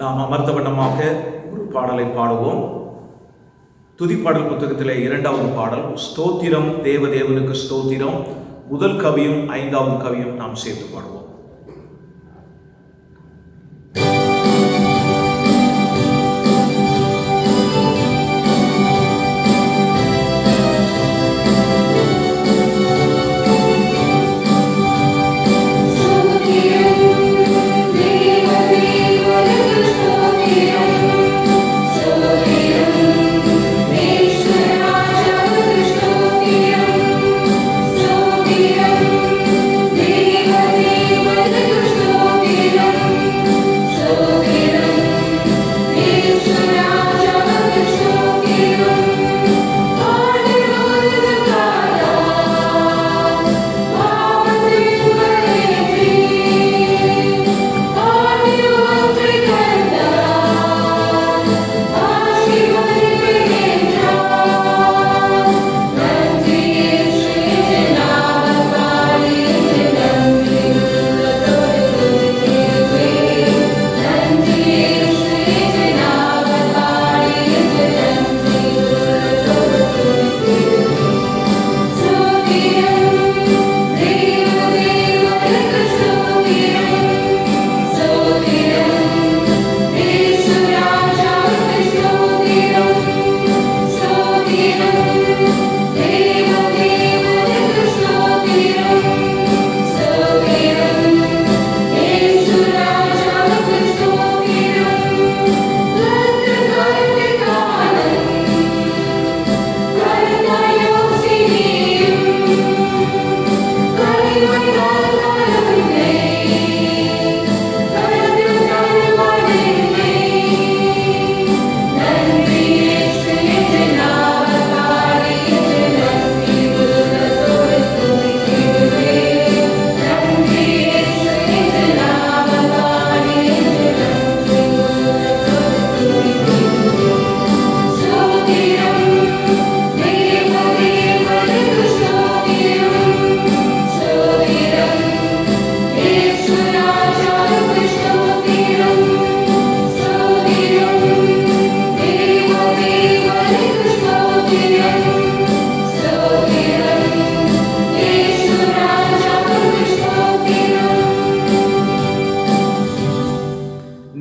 நாம் அமர்ந்த வண்ணமாக ஒரு பாடலை பாடுவோம். துதிப்பாடல் புத்தகத்திலே 2வது பாடல், ஸ்தோத்திரம் தேவனுக்கு ஸ்தோத்திரம். முதல் கவியும் 5வது கவியும் நாம் சேர்த்து பாடுவோம்.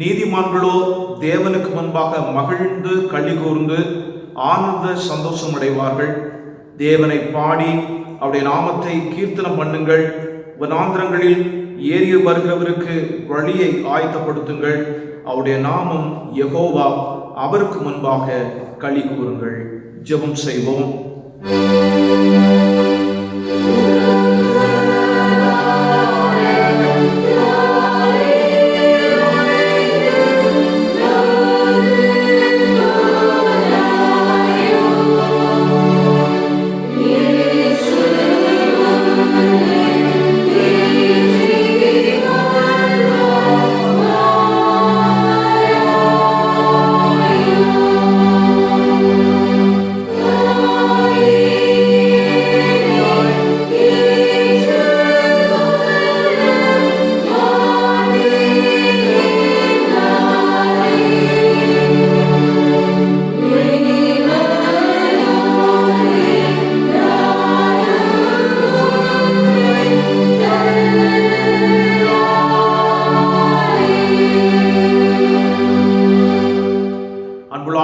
நீதிமான்களோ தேவனுக்கு முன்பாக மகிழ்ந்து களி கூர்ந்து ஆனந்த சந்தோஷம் அடைவார்கள். தேவனை பாடி அவருடைய நாமத்தை கீர்த்தனம் பண்ணுங்கள். வனாந்திரங்களில் ஏறி வருகிறவருக்கு வழியை ஆயத்தப்படுத்துங்கள். அவருடைய நாமம் யெகோவா, அவருக்கு முன்பாக களி கூறுங்கள். ஜெபம் செய்வோம்.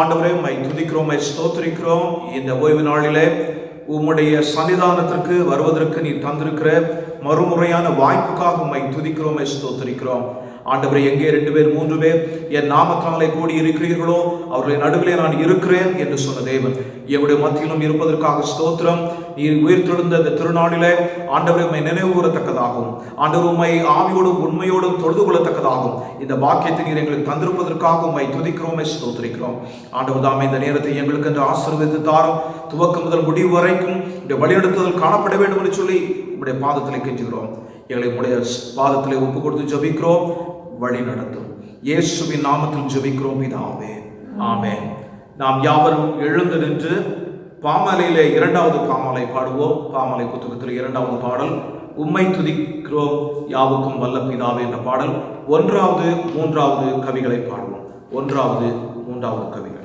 ஆண்டவரே, உம்மை துதிக்கிறோம், உம்மை ஸ்தோத்திரிக்கிறோம். இந்த ஓய்வு நாளிலே உம்முடைய சன்னிதானத்திற்கு வருவதற்கு நீ தந்திருக்கிற மறுமுறையான வாய்ப்புக்காக உம்மை துதிக்கிறோம், உம்மை ஸ்தோத்திரிக்கிறோம். ஆண்டவரே, எங்கே 2 பேர் 3 பேர் என் நாமத்தாலே கூடி இருக்கிறீர்களோ அவர்களின் நடுவிலே நான் இருக்கிறேன் என்று சொன்ன தேவன் எங்களுடைய மத்தியிலும் இருப்பதற்காக ஸ்தோத்திரம். நீர் உயிர்த்தெழுந்த இந்த திருநாளிலே ஆண்டவரை உம்மை நினைவு கூறத்தக்கதாகவும், ஆண்டவர் உம்மை ஆவியோடும் உண்மையோடும் தொழுது கொள்ளத்தக்கதாகவும் இந்த பாக்கியத்தை நீர் எங்களுக்கு தந்திருப்பதற்காக உம்மை துதிக்கிறோம், ஸ்தோத்திரிக்கிறோம். ஆண்டவர் தாமே இந்த நேரத்தை எங்களுக்கு என்று ஆசீர்வதித்து தாரும். துவக்கம் முதல் முடிவு வரைக்கும் இந்த வழிநடத்துதல் காணப்பட வேண்டும் என்று சொல்லி உங்களுடைய பாதத்திலே கெஞ்சுகிறோம். எங்களை உங்களுடைய பாதத்திலே ஒப்பு கொடுத்து ஜெபிக்கிறோம். வழி நடத்தும் இயேசுவின் நாமத்தில் ஜெபிக்கிறோம் பிதாவே, ஆமென். நாம் யாவரும் எழுந்து நின்று பாமாலையிலே 2வது பாமாலை பாடுவோம். பாமாலை புத்தகத்தில் 2வது பாடல் உம்மை துதிக்கிறோம் யாவுக்கும் வல்ல பிதாவே என்ற பாடல் 1வது 3வது கவிகளை பாடுவோம். 1வது 3வது கவிகள்.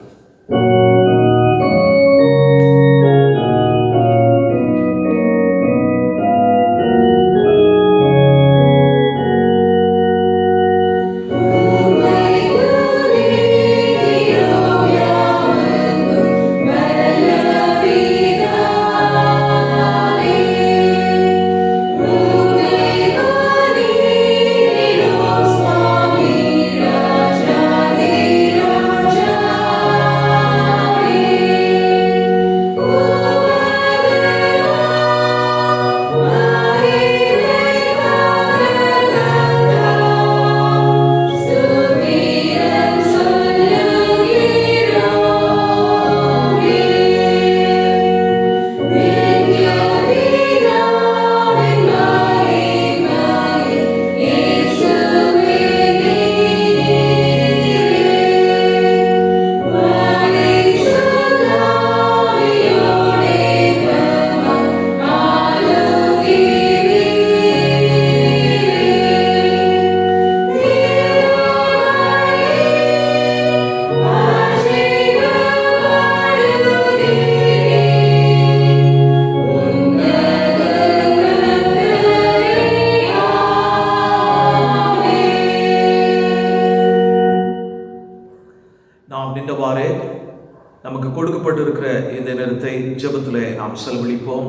நமக்கு கொடுக்கப்பட்டிருக்கிற இந்த நேரத்தை ஜெபத்திலே நாம் செலவழிப்போம்.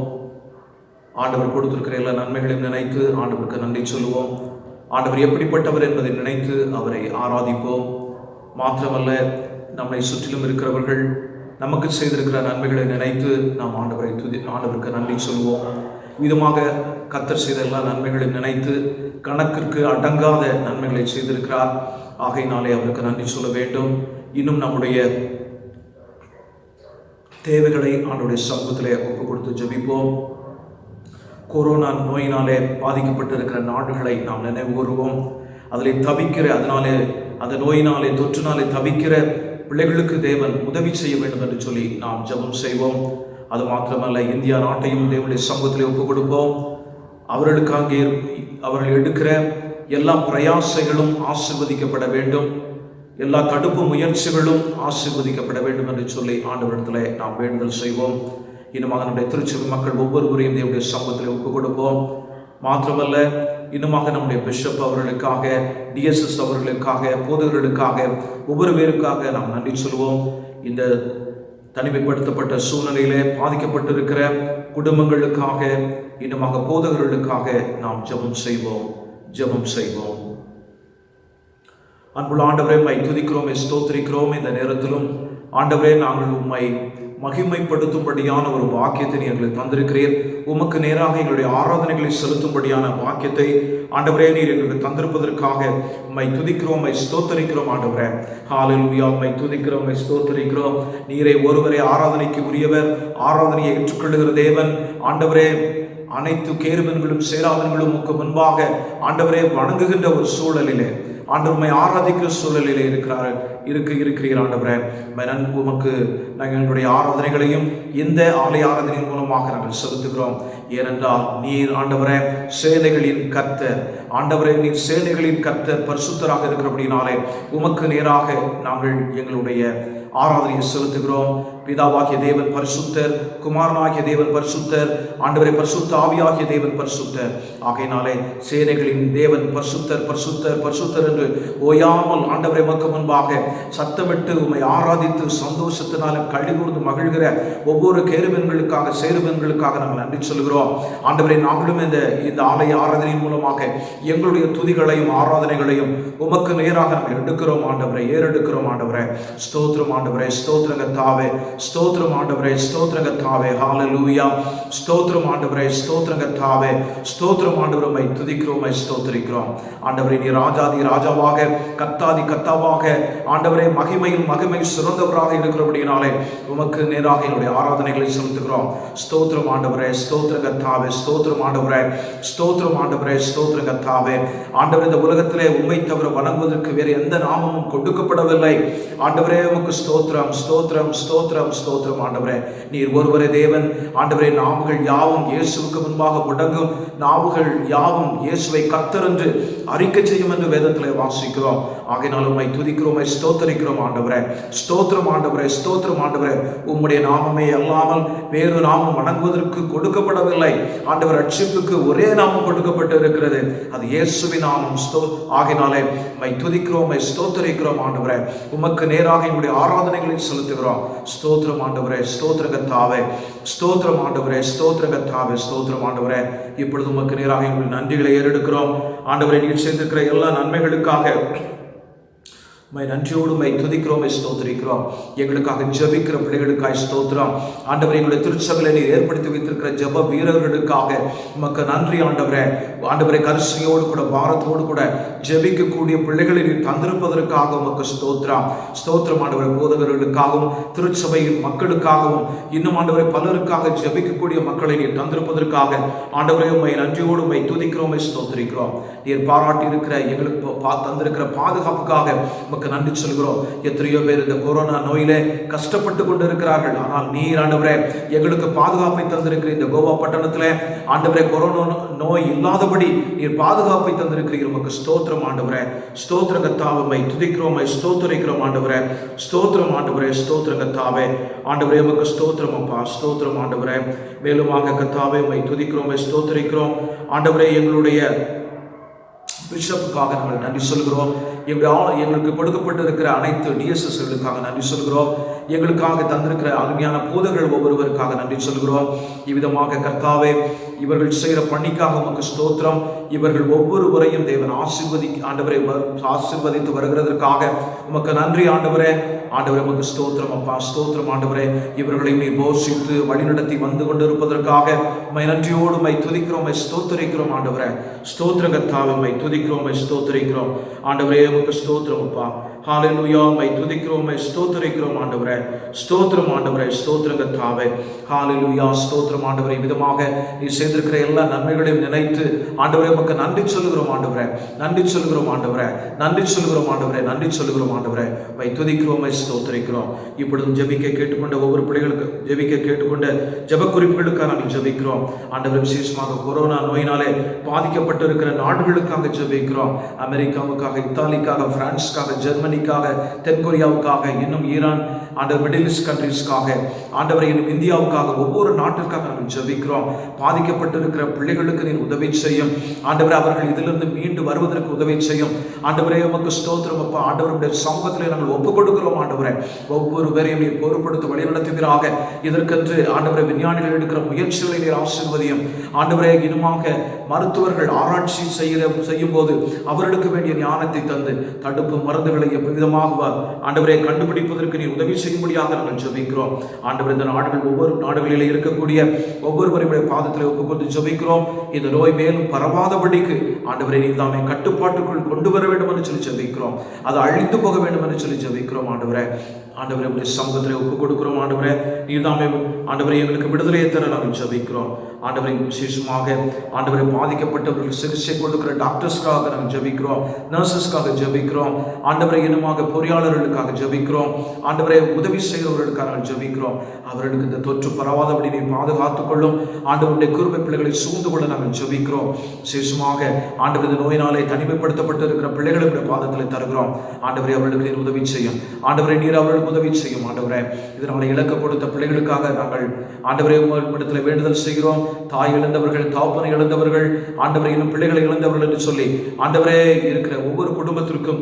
ஆண்டவர் கொடுத்திருக்கிற எல்லா நன்மைகளையும் நினைத்து ஆண்டவருக்கு நன்றி சொல்லுவோம். ஆண்டவர் எப்படிப்பட்டவர் என்பதை நினைத்து அவரை ஆராதிப்போம். மாத்திரமல்ல, நம்மை சுற்றிலும் இருக்கிறவர்கள் நமக்கு செய்திருக்கிற நன்மைகளை நினைத்து நாம் ஆண்டவருக்கு நன்றி சொல்லுவோம். விதமாக கர்த்தர் செய்த எல்லா நன்மைகளையும் நினைத்து கணக்கிற்கு அடங்காத நன்மைகளை செய்திருக்கிறார். ஆகையினாலே அவருக்கு நன்றி சொல்ல வேண்டும். இன்னும் நம்முடைய தேவைகளை ஆண்டவருடைய சமூகத்திலே ஒப்பு கொடுத்து ஜெபிப்போம். கொரோனா நோயினாலே பாதிக்கப்பட்டிருக்கிற நாடுகளை நாம் நினைவு கூறுவோம். அதில் தவிக்கிற அந்த நோயினாலே தொற்றுனாலே தவிக்கிற பிள்ளைகளுக்கு தேவன் உதவி செய்ய வேண்டும் என்று சொல்லி நாம் ஜெபம் செய்வோம். அது மாத்திரமல்ல, இந்தியா நாட்டையும் தேவனுடைய சமூகத்திலே ஒப்பு கொடுப்போம். அவர்களுக்காக அவர்கள் எடுக்கிற எல்லா பிரயாசங்களும் ஆசீர்வதிக்கப்பட வேண்டும். எல்லா தடுப்பு முயற்சிகளும் ஆசீர்வதிக்கப்பட வேண்டும் என்று சொல்லி ஆண்டவரிடத்தில் நாம் வேண்டுதல் செய்வோம். இன்னுமாக நம்முடைய திருச்சபை மக்கள் ஒவ்வொருவரையும் தேவனுடைய சமூகத்தில் ஒப்புக் கொடுப்போம். மாத்திரமல்ல, இன்னுமாக நம்முடைய பிஷப் அவர்களுக்காக, டிஎஸ்எஸ் அவர்களுக்காக, போதகர்களுக்காக, ஒவ்வொரு பேருக்காக நாம் நன்றி சொல்வோம். இந்த தனிமைப்படுத்தப்பட்ட சூழ்நிலையிலே பாதிக்கப்பட்டிருக்கிற குடும்பங்களுக்காக, இன்னுமாக போதகர்களுக்காக நாம் ஜெபம் செய்வோம். அன்புள்ள ஆண்டவரே, உம்மை துதிக்கிறோம், ஸ்தோத்திரிக்கிறோம். இந்த நேரத்திலும் ஆண்டவரே, நாங்கள் உம்மை மகிமைப்படுத்தும்படியான ஒரு பாக்கியத்தை எங்களுக்கு தந்திருக்கிறீர். உமக்கு நேராக எங்களுடைய ஆராதனைகளை செலுத்தும்படியான பாக்கியத்தை ஆண்டவரே நீர் எங்களுக்கு தந்திருப்பதற்காக உம்மை துதிக்கிறோம், உம்மை ஸ்தோத்திரிக்கிறோம். ஆண்டவரே, ஹல்லேலூயா, உம்மை துதிக்கிறோம், உம்மை ஸ்தோத்திரிக்கிறோம். நீரே ஒருவரே ஆராதனைக்கு உரியவர், ஆராதனையை ஏற்றுக்கொள்ளுகிற தேவன். ஆண்டவரே, அனைத்து கேருபீன்களும் சேராபீன்களும் உமக்கு முன்பாக ஆண்டவரே வணங்குகின்ற ஒரு சூழலிலே, ஆண்டவரை ஆராதிக்கிற சூழலிலே இருக்கிறீர். ஆண்டவரே, உமக்கு நாங்கள் எங்களுடைய ஆராதனைகளையும் இந்த ஆலய ஆராதனையின் மூலமாக நாங்கள் செலுத்துகிறோம். ஏனென்றால் நீர் ஆண்டவரே சேனைகளின் கர்த்தர். ஆண்டவரே, நீர் சேனைகளின் கர்த்தர், பரிசுத்தராக இருக்கிறபடினாலே உமக்கு நேராக நாங்கள் எங்களுடைய ஆராதனையை செலுத்துகிறோம். பிதாவாகிய தேவன் பரிசுத்தர், குமாரனாகிய தேவன் பரிசுத்தர், ஆண்டவரே பரிசுத்த ஆவியாகிய தேவன் பரிசுத்தர். ஆகையினாலே சேனைகளின் தேவன் பரிசுத்தர், பரிசுத்தர், பரிசுத்தர் என்று ஓயாமல் ஆண்டவரை உமக்கு முன்பாக சத்தமிட்டு உம்மை ஆராதித்து சந்தோஷத்தினாலும் கழிவுறுந்து மகிழ்கிற ஒவ்வொரு கேருபீன்களுக்காக, சேருபீன்களுக்காக நாங்கள் நன்றி சொல்கிறோம். ஆண்டவரை, நாங்களும் இந்த ஆலய ஆராதனையின் மூலமாக எங்களுடைய துதிகளையும் ஆராதனைகளையும் உமக்கு நேராக நாங்கள் எடுக்கிறோம். ஆண்டவரை ஏறெடுக்கிறோம். ஆண்டவரை ஸ்தோத்திரம். ஆண்டவரை ஸ்தோத்திரங்கத்தாவே, ஸ்தோத்திரம். ஆண்டவரை ஸ்தோத்திரங்கத்தாவே, ஹல்லேலூயா. ஸ்தோத்திரம் ஆண்டவரை, ஸ்தோத்திரங்கத்தாவே, ஸ்தோத்திரம். ஆண்டவரை துதிக்கிறோம், ஸ்தோத்திரிக்கிறோம். ஆண்டவரை, நீ ராஜாதி ராஜாவாக, கர்த்தாதி கர்த்தாவாக, ஆண்டவரை மகிமையில் மகிமை சிறந்தவராக இருக்கிறபடினாலே உமக்கு நேராக என்னுடைய ஆராதனைகளை செலுத்துகிறோம். ஸ்தோத்திரம் ஆண்டவரே, ஸ்தோத்திரங்கத்தாவே, ஸ்தோத்திரம் ஆண்டவரே, ஸ்தோத்திரம் ஆண்டவரே, ஸ்தோத்திரங்கத்தாவே. ஆண்டவர், இந்த உலகத்திலே உம்மை தவிர வணங்குவதற்கு வேறு எந்த நாமமும் கொடுக்கப்படவில்லை. ஆண்டவரே, உமக்கு ஸ்தோத்திரம், ஸ்தோத்திரம், ஸ்தோத்திரம். ஸ்தோத்திரம் ஸ்தோத்திரம் ஆண்டவரே. நீர் ஒருவரே தேவன் ஆண்டவரே. நாவுகள் யாவும் இயேசுவுக்கு முன்பாக முடங்கும், நாவுகள் யாவும் இயேசுவை கர்த்தர் என்று அறிக்கை செய்யும் என்று வேதத்திலே வாசிக்கிறோம். ஆகையினால் உம்மை துதிக்கிறோம், உம்மை ஸ்தோத்தரிக்கிறோம் ஆண்டவரே. ஸ்தோத்திரம் ஆண்டவரே, ஸ்தோத்திரம் ஆண்டவரே. உம்முடைய நாமமே அல்லாமல் வேறு நாமம் வணங்குவதற்கு கொடுக்கப்படவில்லை ஆண்டவர். ரட்சிப்புக்கு ஒரே நாமம் கொடுக்கப்பட்டு இருக்கிறது, அது இயேசுவின் நாமம். ஆகையினாலே உம்மை துதிக்கிறோம், உம்மை ஸ்தோத்தரிக்கிறோம் ஆண்டவரே. உமக்கு நேராக எங்களுடைய ஆராதனைகளை செலுத்துகிறோம். ஸ்தோத்திரம் ஆண்டவரே, ஸ்தோத்திர கர்த்தாவே, ஸ்தோத்திரம் ஆண்டவரே, ஸ்தோத்திர கர்த்தாவே, ஸ்தோத்திரம் ஆண்டவரே. இப்பொழுது உமக்கு நேராக எங்களுடைய நன்றிகளை ஏறெடுக்கிறோம் ஆண்டவரே. நீர் செய்திருக்கிற எல்லா நன்மைகளுக்காக மை நன்றியோடு மை துதிக்கிறோம், ஸ்தோத்திரிக்கிறோம். எங்களுக்காக ஜெபிக்கிற பிள்ளைகளுக்காக ஸ்தோத்திரம் ஆண்டவரே. எங்களுடைய திருச்சபையிலே நீர் ஏற்படுத்தி வைத்திருக்கிற ஜெப வீரர்களுக்காக உமக்கு நன்றி ஆண்டவரே. ஆண்டவரே, கரிசனையோடு கூட பாரத்தோடு கூட ஜெபிக்கக்கூடிய பிள்ளைகளை நீர் தந்திருப்பதற்காக உமக்கு ஸ்தோத்திரம் ஸ்தோத்திரம் ஆண்டவரே. போதகர்களுக்காகவும் திருச்சபையின் மக்களுக்காகவும் இன்னும் ஆண்டவரை பலருக்காக ஜெபிக்கக்கூடிய மக்களை நீர் தந்திருப்பதற்காக ஆண்டவரே உம்மை நன்றியோடு உம்மை துதிக்கிறோம், ஸ்தோத்திரிக்கிறோம். நீர் பாராட்டி இருக்கிற எங்களுக்கு தந்திருக்கிற பாதுகாப்புக்காக நன்றி சொல்கிறோம். எத்தனையோ பேர் இந்த கொரோனா நோயிலே கஷ்டப்பட்டு கொண்டு இருக்கிறார்கள். ஆனால் நீர் ஆண்டவரே எங்களுக்கு பாதுகாப்பை தந்திருக்கிற இந்த கோவா பட்டணத்திலே ஆண்டவரே கொரோனா நோய் இல்லாதபடி நீர் பாதுகாப்பை தந்திருக்கிறீர். உமக்கு ஸ்தோத்திரம் ஆண்டவரே. ஸ்தோத்திர கர்த்தாவே, உம்மை துதிக்கிறோம், உம்மை ஸ்தோத்திரிக்கிறோம் ஆண்டவரே. ஸ்தோத்திரம் ஆண்டவரே, ஸ்தோத்திர கர்த்தாவே. ஆண்டவரே உமக்கு ஸ்தோத்திரம் அப்பா, ஸ்தோத்திரம் ஆண்டவரே. மேலுமாக கர்த்தாவே உம்மை துதிக்கிறோம், உம்மை ஸ்தோத்திரிக்கிறோம் ஆண்டவரே. எங்களுடைய பிஷப்புக்காக நாங்கள் நன்றி சொல்கிறோம். எங்களுக்கு கொடுக்கப்பட்டிருக்கிற அனைத்து டிஎஸ்எஸ்களுக்காக நன்றி சொல்கிறோம். எங்களுக்காக தந்திருக்கிற அருமையான போதகர்கள் ஒவ்வொருவருக்காக நன்றி சொல்கிறோம். இவ்விதமாக கர்த்தாவே இவர்கள் செய்கிற பணிக்காக உமக்கு ஸ்தோத்திரம். இவர்கள் ஒவ்வொருவரையும் தேவன் ஆண்டவரை ஆசீர்வதித்து வருகிறதற்காக உமக்கு நன்றி ஆண்டவரே. ஆண்டவரே உமக்கு ஸ்தோத்திரம் அப்பா, ஸ்தோத்திரம் ஆண்டவரே. இவர்களை நீ போஷித்து வழிநடத்தி வந்து கொண்டிருப்பதற்காக உம்மை நன்றியோடு உம்மை துதிக்கிறோம், உம்மை ஸ்தோத்திரிக்கிறோம் ஆண்டவரே. ஸ்தோத்திர கர்த்தாவே உம்மை துதிக்கிறோம், உம்மை ஸ்தோத்திரிக்கிறோம் ஆண்டவரே. உமக்கு ஸ்தோத்திரம் அப்பா. ஹல்லேலூயா. உம்மை துதிக்கிறோம், உம்மை ஸ்தோத்திரிக்கிறோம் ஆண்டவரே. ஸ்தோத்திரம் ஆண்டவரே, ஸ்தோத்திர கர்த்தாவே. ஹல்லேலூயா. ஸ்தோத்திரம் ஆண்டவரே. விதமாக நீ செய்திருக்கிற எல்லா நன்மைகளையும் நினைத்து ஆண்டவரே உமக்கு நன்றி சொல்கிறோம் ஆண்டவரே. நன்றி சொல்கிறோம் ஆண்டவரே. நன்றி சொல்கிறோம் ஆண்டவரே. நன்றி சொல்கிறோம் ஆண்டவரே. உம்மை துதிக்கிறோம், உம்மை ஸ்தோத்திரிக்கிறோம். இப்பொழுதும் ஜெபிக்க கேட்டுக்கொண்ட ஒவ்வொரு பிள்ளைகளுக்கு ஜெபிக்க கேட்டுக்கொண்ட ஜெப குறிப்புகளுக்காக நாங்கள் ஜெபிக்கிறோம் ஆண்டவரே. விசேஷமாக கொரோனா நோயினாலே பாதிக்கப்பட்டிருக்கிற நாடுகளுக்காக ஜெபிக்கிறோம். அமெரிக்காவுக்காக, இத்தாலிக்காக, பிரான்ஸுக்காக, ஜெர்மனிக்காக, தென்கொரியாவுக்காக, இன்னும் ஈரான் ஆண்டவர் மிடில் ஈஸ்ட் கண்ட்ரீஸ்க்காக ஆண்டவரை இன்னும் இந்தியாவுக்காக ஒவ்வொரு நாட்டிற்காக நாங்கள் ஜெபிக்கிறோம். பாதிக்கப்பட்டிருக்கிற பிள்ளைகளுக்கு நீர் உதவி செய்யும் ஆண்டவரே. அவர்கள் இதிலிருந்து மீண்டு வருவதற்கு உதவி செய்யும் ஆண்டவரே. உமக்கு ஸ்தோத்திரம் அப்பா. ஆண்டவருடைய சமூகத்திலே நாங்கள் ஒப்புக் கொடுக்கிறோம் ஆண்டவரே. ஒவ்வொரு பேரையும் நீர் பொறுப்படுத்த வழிநடத்துவீராக. இதற்கென்று ஆண்டவரை விஞ்ஞானிகள் எடுக்கிற முயற்சிகளை நீர் ஆசீர்வதியும் ஆண்டவரே. இனுமாக மருத்துவர்கள் ஆராய்ச்சி செய்யும் போது அவர்களுக்கு வேண்டிய ஞானத்தை தந்து தடுப்பு மருந்துகளை விதமாக ஆண்டவரை கண்டுபிடிப்பதற்கு நீர் உதவி செய்யும்படியாக நாங்கள் ஜெபிக்கிறோம் ஆண்டவரே. இந்த நாடுகள் ஒவ்வொரு நாடுகளிலே இருக்கக்கூடிய ஒவ்வொருவரையுடைய பாதத்திலே ஒப்புக்கொண்டு ஜெபிக்கிறோம். இந்த நோய் மேலும் பரவாதபடிக்கு ஆண்டவரை நீர் தாமே கட்டுப்பாட்டுக்குள் கொண்டு வர வேண்டும் என்று சொல்லி ஜெபிக்கிறோம். அது அழிந்து போக வேண்டும் என்று சொல்லி ஜெபிக்கிறோம் ஆண்டவரே. ஆண்டவரே உடைய சமூகத்திலே ஒப்புக் கொடுக்கிறோம் ஆண்டவரே. நீர் தாமே ஆண்டவரை எங்களுக்கு விடுதலையை தர நாங்கள் ஜெபிக்கிறோம் ஆண்டவரை. விசேஷமாக ஆண்டவரை பாதிக்கப்பட்டவர்களுக்கு சிகிச்சை கொடுக்கிற டாக்டர்ஸ்க்காக நாங்கள் ஜெபிக்கிறோம், நர்சஸ்க்காக ஜெபிக்கிறோம் ஆண்டவரை. இன்னுமாக பொறியாளர்களுக்காக ஜெபிக்கிறோம் ஆண்டவரை. உதவி செய்கிறவர்களுக்காக நாங்கள் ஜெபிக்கிறோம். அவர்களுக்கு இந்த தொற்று பரவாதபடி நீ பாதுகாத்துக் கொள்ளும் ஆண்டவருடைய கிருபை பிள்ளைகளை சூழ்ந்து கொள்ள நாங்கள் ஜெபிக்கிறோம். விசேஷமாக ஆண்டவர் இந்த நோயினாலே தனிமைப்படுத்தப்பட்டு இருக்கிற பிள்ளைகளுடைய பாதத்தில் தருகிறோம் ஆண்டவரை. அவர்களுக்கு நீர் உதவி செய்யும் ஆண்டவரை. நீர் அவர்களுக்கு உதவி செய்யும் ஆண்டவரே. இதனால இலக்க கொடுத்த பிள்ளைகளுக்காக நாங்கள் ஆண்டவரை உங்களிடத்தில் வேண்டுதல் செய்கிறோம். தாய் இழந்தவர்கள், தாப்பனை இழந்தவர்கள் ஆண்டவரை, இன்னும் பிள்ளைகளை இழந்தவர்கள் என்று சொல்லி ஆண்டவரே இருக்கிற ஒவ்வொரு குடும்பத்திற்கும்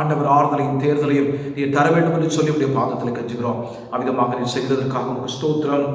ஆண்டவர் ஆறுதலையும் தேர்தலையும் நீர் தர வேண்டும் என்று சொல்லி உடைய பாதத்தில் கெஞ்சுகிறோம். அவ்விதமாக நீர் செய்ததற்காக உங்களுக்கு ஸ்தோத்திரம்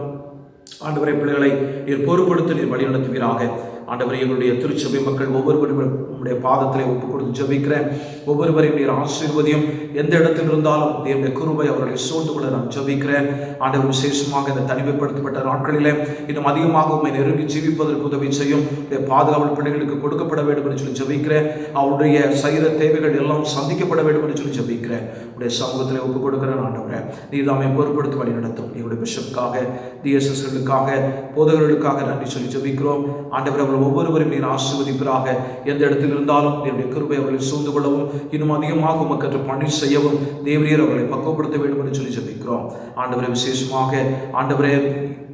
ஆண்டவரை. பிள்ளைகளை நீர் பொறுப்படுத்த நீர் வழி நடத்துவீராக ஆண்டவரை. எங்களுடைய திருச்சபை மக்கள் ஒவ்வொருவரும் உடைய பாதத்திலே ஒப்புக் கொடுத்து ஜெபிக்கிறேன். ஒவ்வொருவரையும் நீர் ஆசீர்வதியும். எந்த இடத்தில் இருந்தாலும் என்னுடைய கிருபை அவர்களை சூழ்ந்து கொள்ள நான் ஜெபிக்கிறேன் ஆண்டவர். விசேஷமாக இந்த தனிமைப்படுத்தப்பட்ட நாட்களிலே இன்னும் அதிகமாக உண்மை நெருங்கி ஜீவிப்பதற்கு உதவி செய்யும். பாதுகாவல் பிள்ளைகளுக்கு கொடுக்கப்பட வேண்டும் என்று சொல்லி ஜெபிக்கிறேன். அவருடைய சரீர தேவைகள் எல்லாம் சந்திக்கப்பட வேண்டும் என்று சொல்லி ஜெபிக்கிறேன். உடைய சமூகத்திலே ஒப்புக் கொடுக்கிறேன் ஆண்டவரே. நீர் தாமே பொறுப்படுத்தி வழி நடத்தும். எங்களுடைய பிஷப்புக்காக, டிஎஸ்எஸ்களுக்காக, போதகர்களுக்காக நன்றி சொல்லி ஜெபிக்கிறோம் ஆண்டவர். ஒவ்வொருவரும் நீர் ஆசீர்வதிப்பீராக. எந்த இடத்தில் சூழ்நிலையில் இருந்தாலும் தேவனுடைய கிருபை அவர்களை சூழ்ந்து கொள்ளவும் இன்னும் அதிகமாக உமக்கற்று பணி செய்யவும் தேவரீர் அவர்களை பக்குவப்படுத்த வேண்டும் என்று சொல்லி ஜெபிக்கிறோம். ஆண்டவரே, விசேஷமாக ஆண்டவரே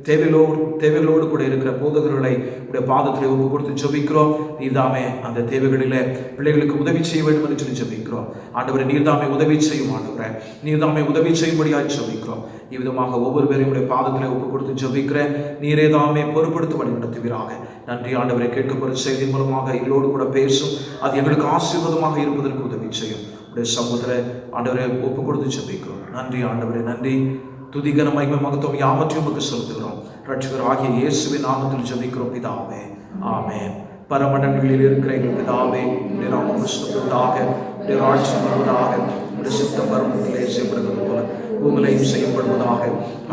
தேவைகளோடு கூட இருக்கிற போதகர்களை உடைய பாதத்தில் ஒப்பு கொடுத்து ஜெபிக்கிறோம். நீர்தாமே அந்த தேவைகளிலே பிள்ளைகளுக்கு உதவி செய்ய வேண்டும் என்று சொல்லி ஜெபிக்கிறோம். ஆண்டவரே, நீர்தாமே உதவி செய்யும். ஆண்டவரே, நீர்தாமே உதவி செய்யும்படியாக ஜெபிக்கிறோம். இவ்விதமாக ஒவ்வொரு பேரையும் உடைய பாதத்தில் ஒப்பு கொடுத்து ஜெபிக்கிறேன். நீரே தாமே பொறுப்படுத்தி வழி நடத்துவீராக. நன்றி ஆண்டவரை. கேட்கப்படும் செய்தி மூலமாக எங்களோடு கூட பேசும். அது எங்களுக்கு ஆசீர்வாதமாக இருப்பதற்கு உதவி செய்யும். உடைய சமூகத்தில் ஆண்டவரை ஒப்பு கொடுத்து ஜெபிக்கிறோம். நன்றி ஆண்டவரே, நன்றி. துதிகன மகிமை மகத்துவம் யாவற்றையும் உங்களுக்கு செலுத்துகிறோம். ரட்சகர் ஆகிய இயேசுவின் நாமத்தில் ஜெபிக்கிறோம் பிதாவே, ஆமென். பரமண்டங்களில் இருக்கிற எங்கள் பிதாவே, உடைய நாமம் பரிசுத்தப்படுவதாக, உடைய ராஜ்யம் வருவதாக, உடைய சித்தம் பரமத்திலே செய்யப்படுவது போல பூமியிலையும் செய்யப்படுவதாக.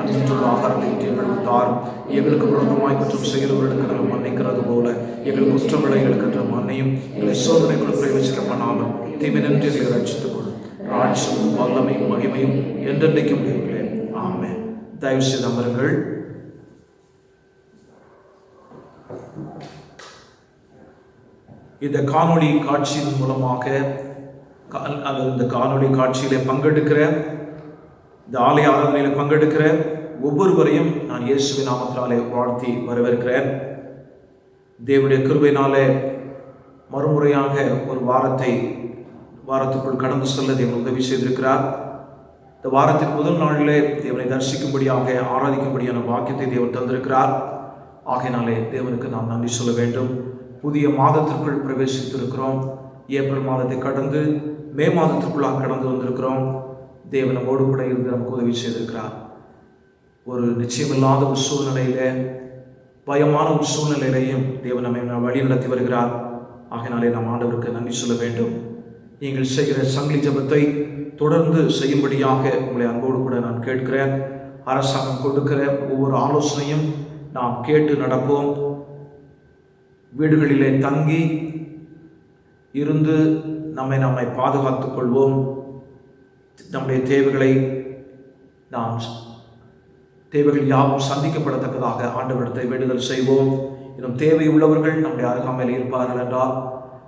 அன்றுள்ள ஆகாரத்தை எங்களுக்கு தாரும். எங்களுக்கு விரோதமாய் குற்றம் செய்கிறவர்களுக்கு நாங்கள் மன்னிக்கிறது போல எங்கள் குற்றங்களை எங்களுக்கு மன்னியும். எங்களை சோதனைக்குள் பிரயோஜிக்க பண்ணாமல் தீமை நின்று எங்களை ரட்சித்துக் கொள்ளும். ராஜ்யமும் வல்லமையும் மகிமையும் என்றென்றைக்கும் உடையவர்களே, ஆமென். தயவு செய்து அமருங்கள். இந்த காணொளி காட்சியின் மூலமாக இந்த காணொளி காட்சியிலே பங்கெடுக்கிற, இந்த ஆலய ஆராதனையில் பங்கெடுக்கிற ஒவ்வொருவரையும் நான் இயேசுவின் நாமத்தினாலே வாழ்த்தி வரவேற்கிறேன். தேவனுடைய கிருபையினாலே மறுமுறையாக ஒரு வாரத்துக்குள் கடந்து செல்ல தேவன் உதவி செய்திருக்கிறார். இந்த வாரத்தின் முதல் நாளிலே தேவனை தரிசிக்கும்படியாக ஆராதிக்கும்படியான வாக்கியத்தை தேவன் தந்திருக்கிறார். ஆகையினாலே தேவனுக்கு நாம் நன்றி சொல்ல வேண்டும். புதிய மாதத்திற்குள் பிரவேசித்திருக்கிறோம். ஏப்ரல் மாதத்தை கடந்து மே மாதத்திற்குள்ளாக கடந்து வந்திருக்கிறோம். தேவன் நம்மோடு கூட இருந்து நமக்கு உதவி செய்திருக்கிறார். ஒரு நிச்சயமில்லாத ஒரு சூழ்நிலையிலே, பயமான ஒரு சூழ்நிலையிலையும் தேவன் நம்மை வழி நடத்தி வருகிறார். ஆகையினாலே நாம் ஆண்டவருக்கு நன்றி சொல்ல வேண்டும். நீங்கள் செய்கிற சங்கிலி ஜெபத்தை தொடர்ந்து செய்யும்படியாக உங்களை அன்போடு கூட நான் கேட்கிறேன். அரசாங்கம் கொடுக்கிற ஒவ்வொரு ஆலோசனையும் நாம் கேட்டு நடப்போம். வீடுகளிலே தங்கி இருந்து நம்மை பாதுகாத்துக் கொள்வோம். நம்முடைய தேவைகள் யாவும் சந்திக்கப்படத்தக்கதாக ஆண்டவரிடத்தை வேண்டுதல் செய்வோம். இன்னும் தேவை உள்ளவர்கள் நம்முடைய அருகாமையில் இருப்பார்கள் என்றால்,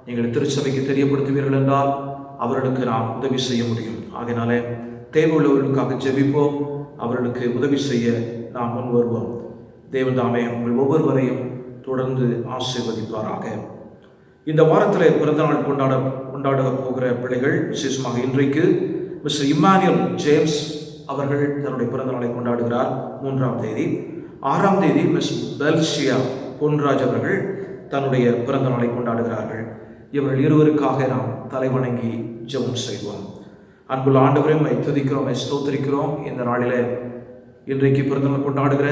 நீங்கள் திருச்சபைக்கு தெரியப்படுத்துவீர்கள் என்றால் அவர்களுக்கு நாம் உதவி செய்ய முடியும். ஆகையினாலே தேவை உள்ளவர்களுக்காக ஜெபிப்போம். அவர்களுக்கு உதவி செய்ய நாம் முன் வருவோம். தேவன் தாமே உங்கள் ஒவ்வொருவரையும் தொடர்ந்து ஆசீர்வதிப்பாராக. இந்த வாரத்தில் பிறந்தநாள் கொண்டாட போகிற பிள்ளைகள், விசேஷமாக இன்றைக்கு மிஸ்டர் இம்மானுவேல் ஜேம்ஸ் அவர்கள் தன்னுடைய பிறந்தநாளை கொண்டாடுகிறார். 3ஆம் தேதி. 6ஆம் தேதி மிஸ் பெல்ஷியா பொன்ராஜ் அவர்கள் தன்னுடைய பிறந்த நாளை கொண்டாடுகிறார்கள். இவர்கள் இருவருக்காக நாம் தலைவணங்கி ஜெபம் செய்வோம். அன்புள்ள ஆண்டவரே, உம்மை துதிக்கிறோம், ஸ்தோத்திரிக்கிறோம். இந்த நாளிலே இன்றைக்கு பிறந்தநாள் கொண்டாடுகிற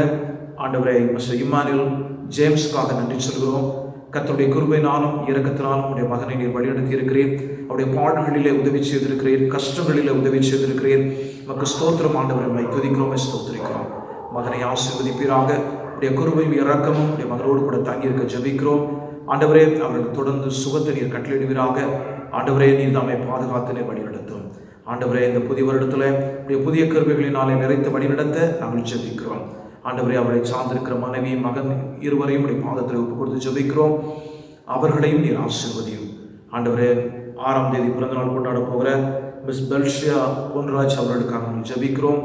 ஆண்டவரே மிஸ்டர் இம்மானுவேல் ஜேம்ஸுக்காக நன்றி சொல்கிறோம். கர்த்தருடைய கிருபையினாலும் இரக்கத்தினாலும் உடைய மகனை நீர் வழிநடத்தி இருக்கிறீர். அவருடைய பாடுகளிலே உதவி செய்திருக்கிறீர், கஷ்டங்களிலே உதவி செய்திருக்கிறீர். நமக்கு ஸ்தோத்திரம் ஆண்டவரை, உம்மை துதிக்கிறோம், ஸ்தோத்திரிக்கிறோம். மகனை ஆசீர்வதிப்பீராக. உடைய கிருபையும் இரக்கமும் உடைய மகனோடு கூட தங்கியிருக்க ஜெபிக்கிறோம். ஆண்டவரே, அவர்களுக்கு தொடர்ந்து சுகத்தை நீர் கட்டளையிடுவீராக. ஆண்டவரே, நீர் தாமே பாதுகாத்தினை வழிநடத்தும். ஆண்டவரே, இந்த புதிய வருடத்தில் உடைய புதிய கிருபைகளினாலே நிறைத்து வழிநடத்த நாங்கள் ஜெபிக்கிறோம். ஆண்டவரே, அவரை சார்ந்திருக்கிற மனைவி மகன் இருவரையும் உடைய பாதத்தில் ஒப்பு கொடுத்து ஜெபிக்கிறோம். அவர்களையும் நீர் ஆசீர்வதியும். ஆண்டவரே, 6ஆம் தேதி பிறந்தநாள் கொண்டாட போகிற மிஸ் பெல்ஷியா பொன்ராஜ் அவர்களுக்காக நாங்கள் ஜெபிக்கிறோம்.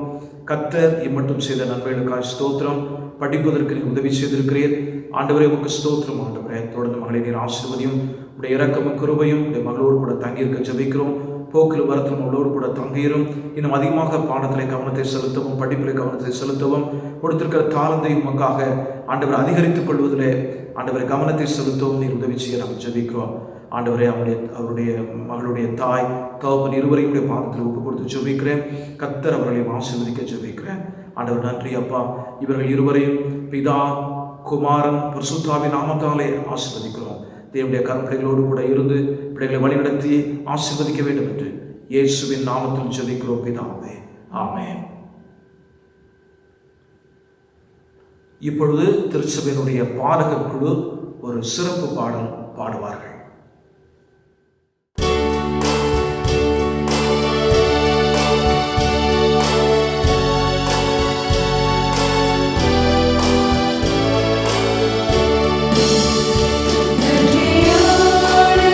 கர்த்தர் இம்மட்டும் செய்த நன்மைகளுக்காக ஸ்தோத்திரம். படிப்பதற்கு நீ உதவி செய்திருக்கிறீர். ஆண்டவரே, உமக்கு ஸ்தோத்திரம். ஆண்டவரே, தொடர்ந்து மகளை நீர் ஆசீர்வதியும். உடைய இரக்கமும் கிருபையும் உடைய மகளோடு கூட தங்கியிருக்க ஜெபிக்கிறோம். போக்கில் வரத்தில் உங்களோடு கூட தங்கியிரும். இன்னும் அதிகமாக பாடத்திலே கவனத்தை செலுத்தவும், படிப்பிலே கவனத்தை செலுத்தவும், கொடுத்திருக்கிற தாளந்தை உமக்காக ஆண்டவர் அதிகரித்துக் கொள்வதிலே ஆண்டவரை கவனத்தை செலுத்தவும் நீர் உதவி செய்ய நாங்கள் ஜெபிக்கிறோம். ஆண்டவரே, அவருடைய மகளுடைய தாய் தகப்பன் இருவரையும் பாதத்தில் ஒப்பு கொடுத்து ஜெபிக்கிறேன். கர்த்தர் அவர்களையும் ஆசீர்வதிக்க ஜெபிக்கிறேன். ஆண்டவர், நன்றி அப்பா. இவர்கள் இருவரையும் பிதா குமாரன் பரிசுத்தாவின் நாமத்தாலே ஆசீர்வதிக்கிறோம். தேவனுடைய கற்பனைகளோடு கூட இருந்து பிள்ளைகளை வழிநடத்தி ஆசீர்வதிக்க வேண்டும் என்று இயேசுவின் நாமத்தில் ஜெபிக்கிறோம் பிதாவே, ஆமென். இப்பொழுது திருச்சபையினுடைய பாடகர் குழு ஒரு சிறப்பு பாடல் பாடுவார்கள். நன்றியோடு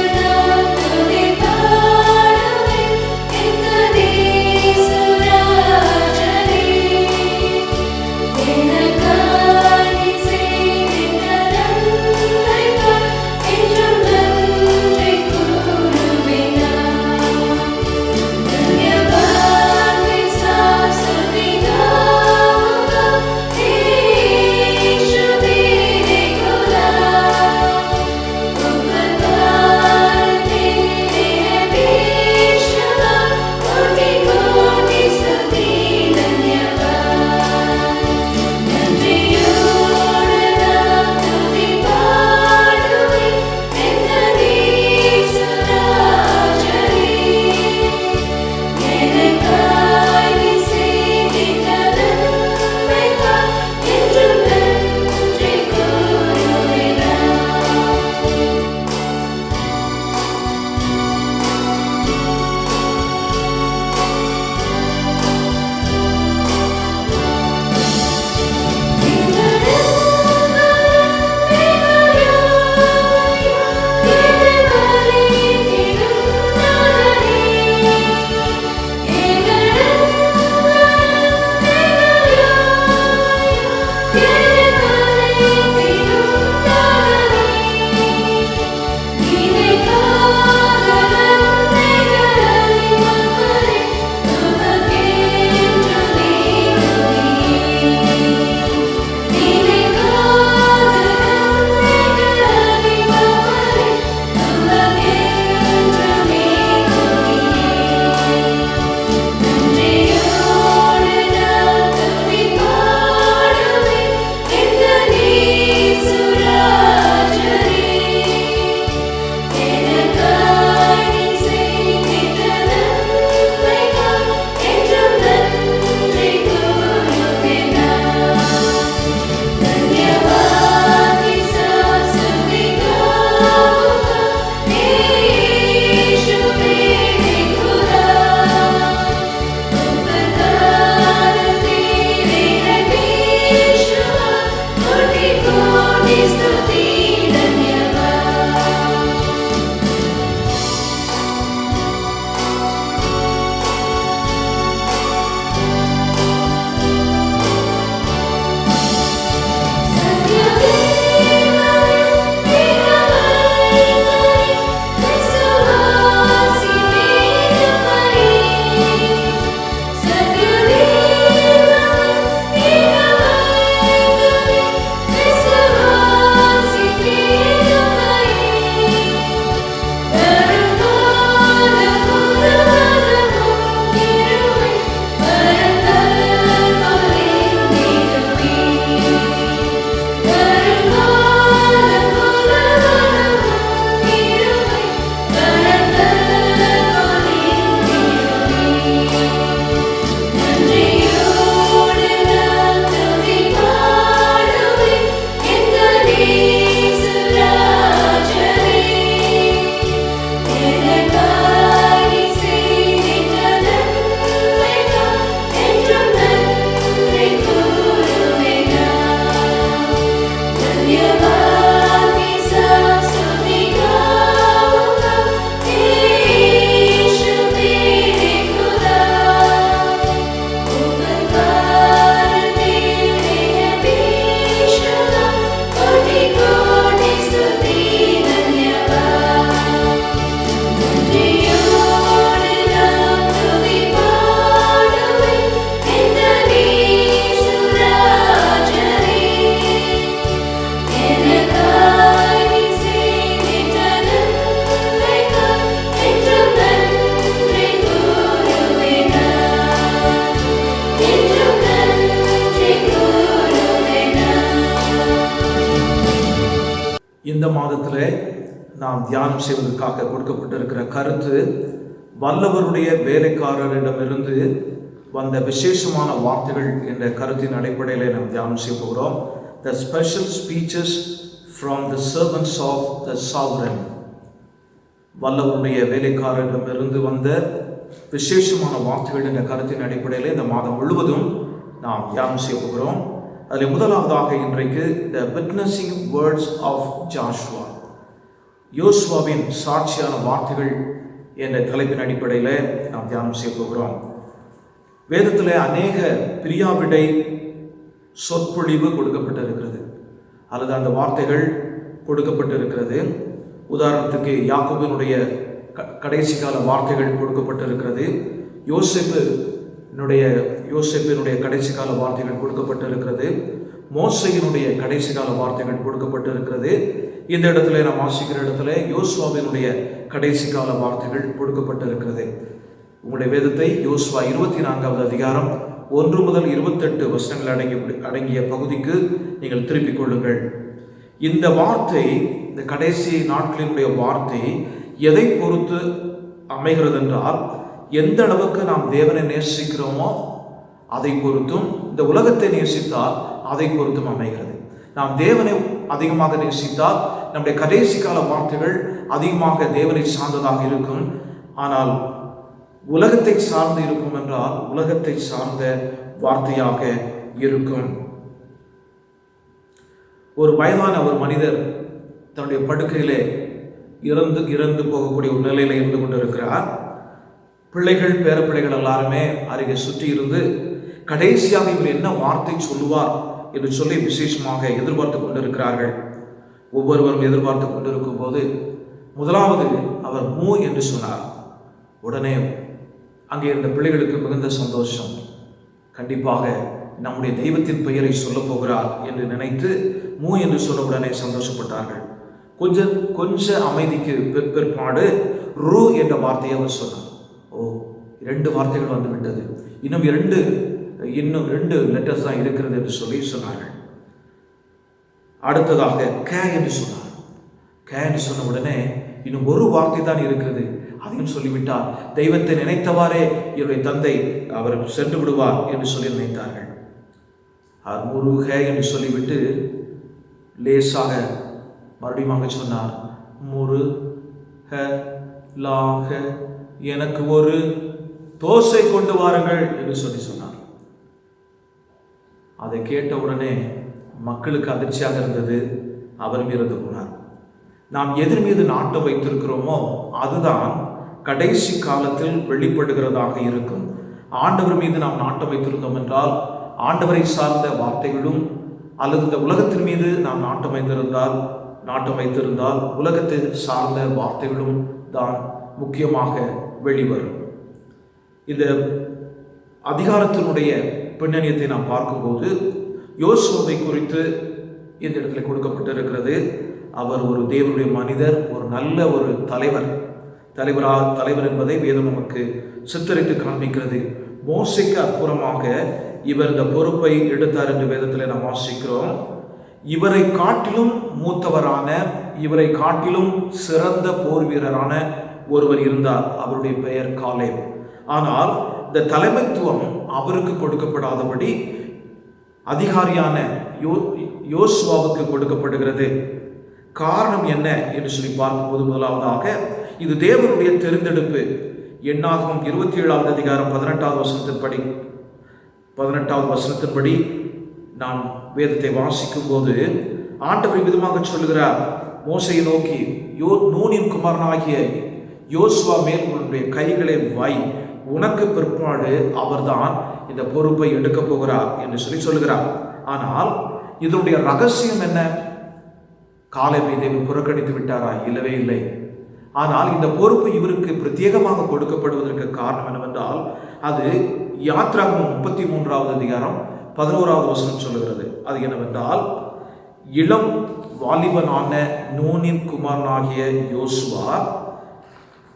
இந்த மாதத்தில் நாம் தியானம் செய்வதற்காக கொடுக்கப்பட்டிருக்கிற கருத்து, வல்லவருடைய வேலைக்காரரிடமிருந்து வந்த விசேஷமான வார்த்தைகள் என்ற கருத்தின் அடிப்படையில் நாம் தியானம் செய்ய போகிறோம். The special speeches from the servants of the sovereign. வல்லவருடைய வேலைக்காரரிடமிருந்து வந்த விசேஷமான வார்த்தைகள் என்ற கருத்தின் அடிப்படையில் இந்த மாதம் முழுவதும் நாம் தியானம் செய்ய போகிறோம். அதில் முதலாவதாக இன்றைக்கு the witnessing words of Joshua, யோசுவாவின் சாட்சியான வார்த்தைகள் என்ற தலைப்பின் அடிப்படையில் நாம் தியானம் செய்ய போகிறோம். வேதத்தில் அநேக பிரியாவிடை சொற்பொழிவு கொடுக்கப்பட்டிருக்கிறது, அல்லது அந்த வார்த்தைகள் கொடுக்கப்பட்டிருக்கிறது. உதாரணத்துக்கு யாக்கோபினுடைய கடைசி கால வார்த்தைகள் கொடுக்கப்பட்டிருக்கிறது. யோசேப்பினுடைய கடைசி கால வார்த்தைகள் கொடுக்கப்பட்டிருக்கிறது. மோசையினுடைய கடைசி கால வார்த்தைகள் கொடுக்கப்பட்டிருக்கிறது. இந்த இடத்துல நாம் வாசிக்கிற இடத்துல யோசுவாவினுடைய கடைசி கால வார்த்தைகள் கொடுக்கப்பட்டிருக்கிறது. உங்களுடைய வேதத்தை யோசுவா 24வது அதிகாரம் 1 முதல் 28 வசனங்கள் அடங்கிய பகுதிக்கு நீங்கள் திருப்பிக் கொள்ளுங்கள். இந்த வார்த்தை, இந்த கடைசி நாட்களினுடைய வார்த்தை எதை பொறுத்து அமைகிறது என்றால், எந்த அளவுக்கு நாம் தேவனை நேசிக்கிறோமோ அதை பொறுத்தும், இந்த உலகத்தை நேசித்தால் அதை பொறுத்தும் அமைகிறது. நாம் தேவனை அதிகமாக நேசித்தால் நம்முடைய கடைசி கால வார்த்தைகள் அதிகமாக தேவனை சார்ந்ததாக இருக்கும். ஆனால் உலகத்தை சார்ந்து இருக்கும் என்றால் உலகத்தை சார்ந்த வார்த்தையாக இருக்கும். ஒரு வயதான ஒரு மனிதர் தன்னுடைய படுக்கையிலே இறந்து போகக்கூடிய ஒரு நிலையில இருந்து கொண்டிருக்கிறார். பிள்ளைகள், பேரப்பிள்ளைகள் எல்லாருமே அருகே சுற்றி இருந்து கடைசியாக இவர் என்ன வார்த்தை சொல்லுவார் என்று சொல்லி விசேஷமாக எதிர்பார்த்து கொண்டிருக்கிறார்கள். ஒவ்வொருவரும் எதிர்பார்த்து கொண்டிருக்கும் போது முதலாவது அவர் மூ என்று சொன்னார். உடனே அங்கே இருந்த பிள்ளைகளுக்கு மிகுந்த சந்தோஷம். கண்டிப்பாக நம்முடைய தெய்வத்தின் பெயரை சொல்ல போகிறார் என்று நினைத்து மூ என்று சொன்ன உடனே சந்தோஷப்பட்டார்கள். கொஞ்ச அமைதிக்கு பிற்பாடு ரூ என்ற வார்த்தையை அவர் சொன்னார். 2 வார்த்தைகள் வந்து விட்டது, இன்னும் 2 லெட்டர்ஸ் தான் இருக்கிறது என்று சொல்லி சொன்னார்கள். அடுத்ததாக கே என்று சொன்னார். கே என்று சொன்ன உடனே இன்னும் 1 வார்த்தை தான் இருக்கிறது, அதையும் சொல்லிவிட்டார். தெய்வத்தை நினைத்தவாறே என்னுடைய தந்தை அவர் சென்று விடுவார் என்று சொல்லி நினைத்தார்கள். முருக என்று சொல்லிவிட்டு லேசாக மறுபடியும் சொன்னார், முரு ஹ லாக எனக்கு ஒரு தோசை கொண்டு வாருங்கள் என்று சொல்லி சொன்னார். அதை கேட்ட உடனே மக்களுக்கு அதிர்ச்சியாக இருந்தது. அவரும் இறந்து போனார். நாம் எதிர் மீது நாட்டம் வைத்திருக்கிறோமோ அதுதான் கடைசி காலத்தில் வெளிப்படுகிறதாக இருக்கும். ஆண்டவர் மீது நாம் நாட்டம் வைத்திருந்தோம் என்றால், ஆண்டவரை சார்ந்த வார்த்தைகளும், அல்லது இந்த உலகத்தின் மீது நாம் நாட்டம் வைத்திருந்தால் உலகத்தை சார்ந்த வார்த்தைகளும் தான் முக்கியமாக வெளிவரும். இந்த அதிகாரத்தினுடைய பின்னணியத்தை நாம் பார்க்கும்போது யோசுவாவை குறித்து இந்த இடத்துல கொடுக்கப்பட்டிருக்கிறது. அவர் ஒரு தேவனுடைய மனிதர், ஒரு நல்ல ஒரு தலைவர் என்பதை வேதம் நமக்கு சித்தரித்து காண்பிக்கிறது. மோசைக்கு அப்புறமாக இவர் இந்த பொறுப்பை எடுத்தார் என்று வேதத்தில் நாம் வாசிக்கிறோம். இவரை காட்டிலும் மூத்தவரான, இவரை காட்டிலும் சிறந்த போர் வீரரான ஒருவர் இருந்தார். அவருடைய பெயர் காலேப். ஆனால் இந்த தலைமைத்துவம் அவருக்கு கொடுக்கப்படாதபடி அதிகாரியான யோசுவாவுக்கு கொடுக்கப்படுகிறது. காரணம் என்ன என்று சொல்லி பார்க்கும்போது, முதலாவதாக இது தேவனுடைய தெரிந்தெடுப்பு. எண்ணாகமம் 27வது அதிகாரம் 18வது வசனத்தின்படி நாம் வேதத்தை வாசிக்கும் போது ஆண்டவர் விதமாக சொல்லுகிறார், மோசையை நோக்கி, நூனின் குமாரனாகிய யோசுவா மேல் உன்னுடைய கைகளை வை, உனக்கு பிற்பாடு அவர்தான் இந்த பொறுப்பை எடுக்க போகிறார் என்று சொல்லி சொல்லுகிறார். ஆனால் இதனுடைய ரகசியம் என்ன? காலேபை தேவன் புறக்கணித்து விட்டாரா? இல்லவே இல்லை. ஆனால் இந்த பொறுப்பு இவருக்கு பிரத்யேகமாக கொடுக்கப்படுவதற்கு காரணம் என்னவென்றால், அது யாத்ராகமம் 33வது அதிகாரம் 11வது வசனம் சொல்லுகிறது. அது என்னவென்றால், இளம் வாலிபனான நூனின் குமாரனாகிய யோசுவா,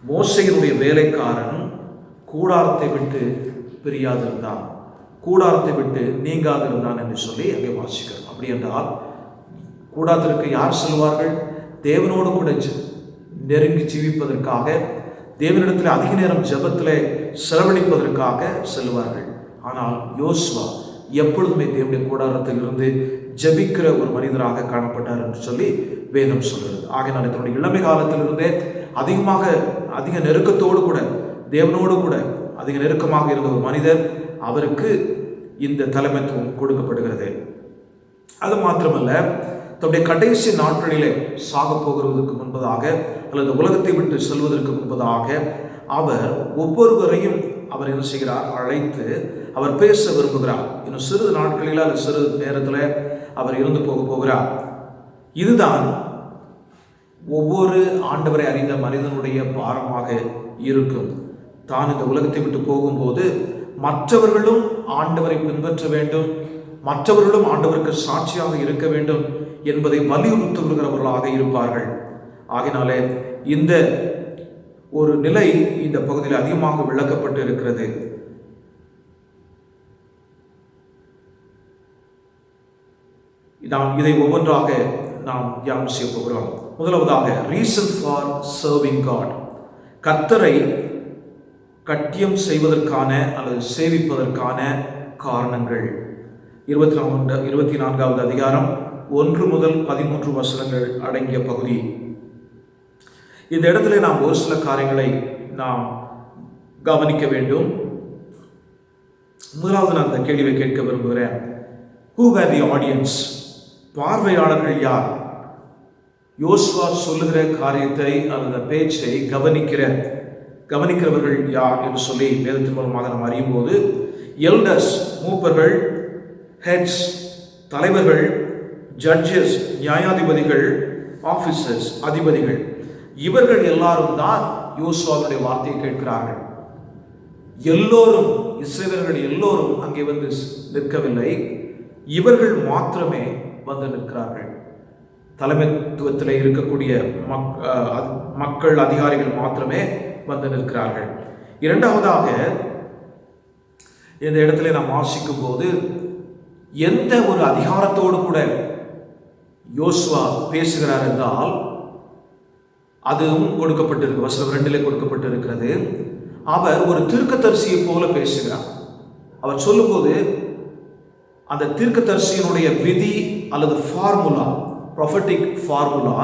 மோசையினுடைய வேலைக்காரன், கூடாரத்தை விட்டு பிரியாதிருந்தான், கூடாரத்தை விட்டு நீங்காதிருந்தான் என்று சொல்லி அங்கே வாசிக்கிறோம். அப்படி என்றால் கூடாரத்திற்கு யார் செல்வார்கள்? தேவனோடு கூட நெருங்கி ஜீவிப்பதற்காக, தேவனிடத்தில் அதிக நேரம் ஜெபத்திலே செலவழிப்பதற்காக செல்வார்கள். ஆனால் யோசுவா எப்பொழுதுமே தேவனுடைய கூடாரத்தில் இருந்து ஜெபிக்கிற ஒரு மனிதராக காணப்பட்டார் என்று சொல்லி வேதம் சொல்கிறது. ஆகையினால் தன்னுடைய இளமை காலத்திலிருந்தே அதிக நெருக்கத்தோடு கூட, தேவனோடு கூட அதிக நெருக்கமாக இருந்த ஒரு மனிதர், அவருக்கு இந்த தலைமைத்துவம் கொடுக்கப்படுகிறது. அது மாத்திரமல்ல, தன்னுடைய கடைசி நாட்களிலே சாக போகிறதுக்கு முன்பதாக அல்லது உலகத்தை விட்டு செல்வதற்கு முன்பதாக அவர் ஒவ்வொருவரையும் அவர் என்ன செய்கிறார், அழைத்து அவர் பேச விரும்புகிறார். இன்னும் சிறிது நாட்களில் அல்லது சிறு நேரத்தில் அவர் இருந்து போகிறார். இதுதான் ஒவ்வொரு ஆண்டவரை அறிந்த மனிதனுடைய பாரமாக இருக்கும். தான் இந்த உலகத்தை விட்டு போகும்போது மற்றவர்களும் ஆண்டவரை பின்பற்ற வேண்டும், மற்றவர்களும் ஆண்டவருக்கு சாட்சியாக இருக்க வேண்டும் என்பதை வலியுறுத்துகிறவர்களாக இருப்பார்கள். ஆகினாலே இந்த ஒரு நிலை இந்த பகுதியில் அதிகமாக விளக்கப்பட்டு இருக்கிறது. நாம் இதை ஒவ்வொன்றாக நாம் தியானம் செய்ய போகிறோம். முதலாவதாக, ரீசன் ஃபார் சர்விங் காட், கர்த்தரை கட்டியம் செய்வதற்கான அல்லது சேவிப்பதற்கான காரணங்கள். 24வது அதிகாரம் 1 முதல் 13 வசனங்கள் அடங்கிய பகுதி. இந்த இடத்துல நாம் ஒரு சில காரியங்களை நாம் கவனிக்க வேண்டும். முதலாவது நான் இந்த கேள்வியை கேட்க விரும்புகிறேன். Who were the audience? பார்வையாளர்கள் யார்? யோசுவா சொல்லுகிற காரியத்தை அல்லது பேச்சை கவனிக்கிறவர்கள் யார் என்று சொல்லி வேதத்தின் மூலமாக நாம் அறியும் போது, எல்டர்ஸ் மூப்பர்கள், ஹெட்ஸ் தலைவர்கள், ஜட்ஜஸ் நியாயாதிபதிகள், ஆபீசர்ஸ் அதிபதிகள், இவர்கள் எல்லாரும் தான் யோசுவாவுடைய வார்த்தையை கேட்கிறார்கள். எல்லோரும் இஸ்ரவேலர்கள் எல்லோரும் அங்கே வந்து நிற்கவில்லை, இவர்கள் மாத்திரமே வந்து நிற்கிறார்கள். தலைமைத்துவத்தில் இருக்கக்கூடிய மக்கள் அதிகாரிகள் மாத்திரமே வந்து நிற்கிறார்கள். இரண்டாவதாக, இந்த இடத்துல நாம் வாசிக்கும் போது எந்த ஒரு அதிகாரத்தோடு கூட யோசுவா பேசுகிறார் என்றால், அதுவும் கொடுக்கப்பட்டிருக்கு. வசனம் 2 கொடுக்கப்பட்டிருக்கிறது. அவர் ஒரு தீர்க்கதரிசியை போல பேசுகிறார். அவர் சொல்லும்போது அந்த தீர்க்கதரிசியினுடைய விதி அல்லது ஃபார்முலா, ப்ரொஃபெட்டிக் ஃபார்முலா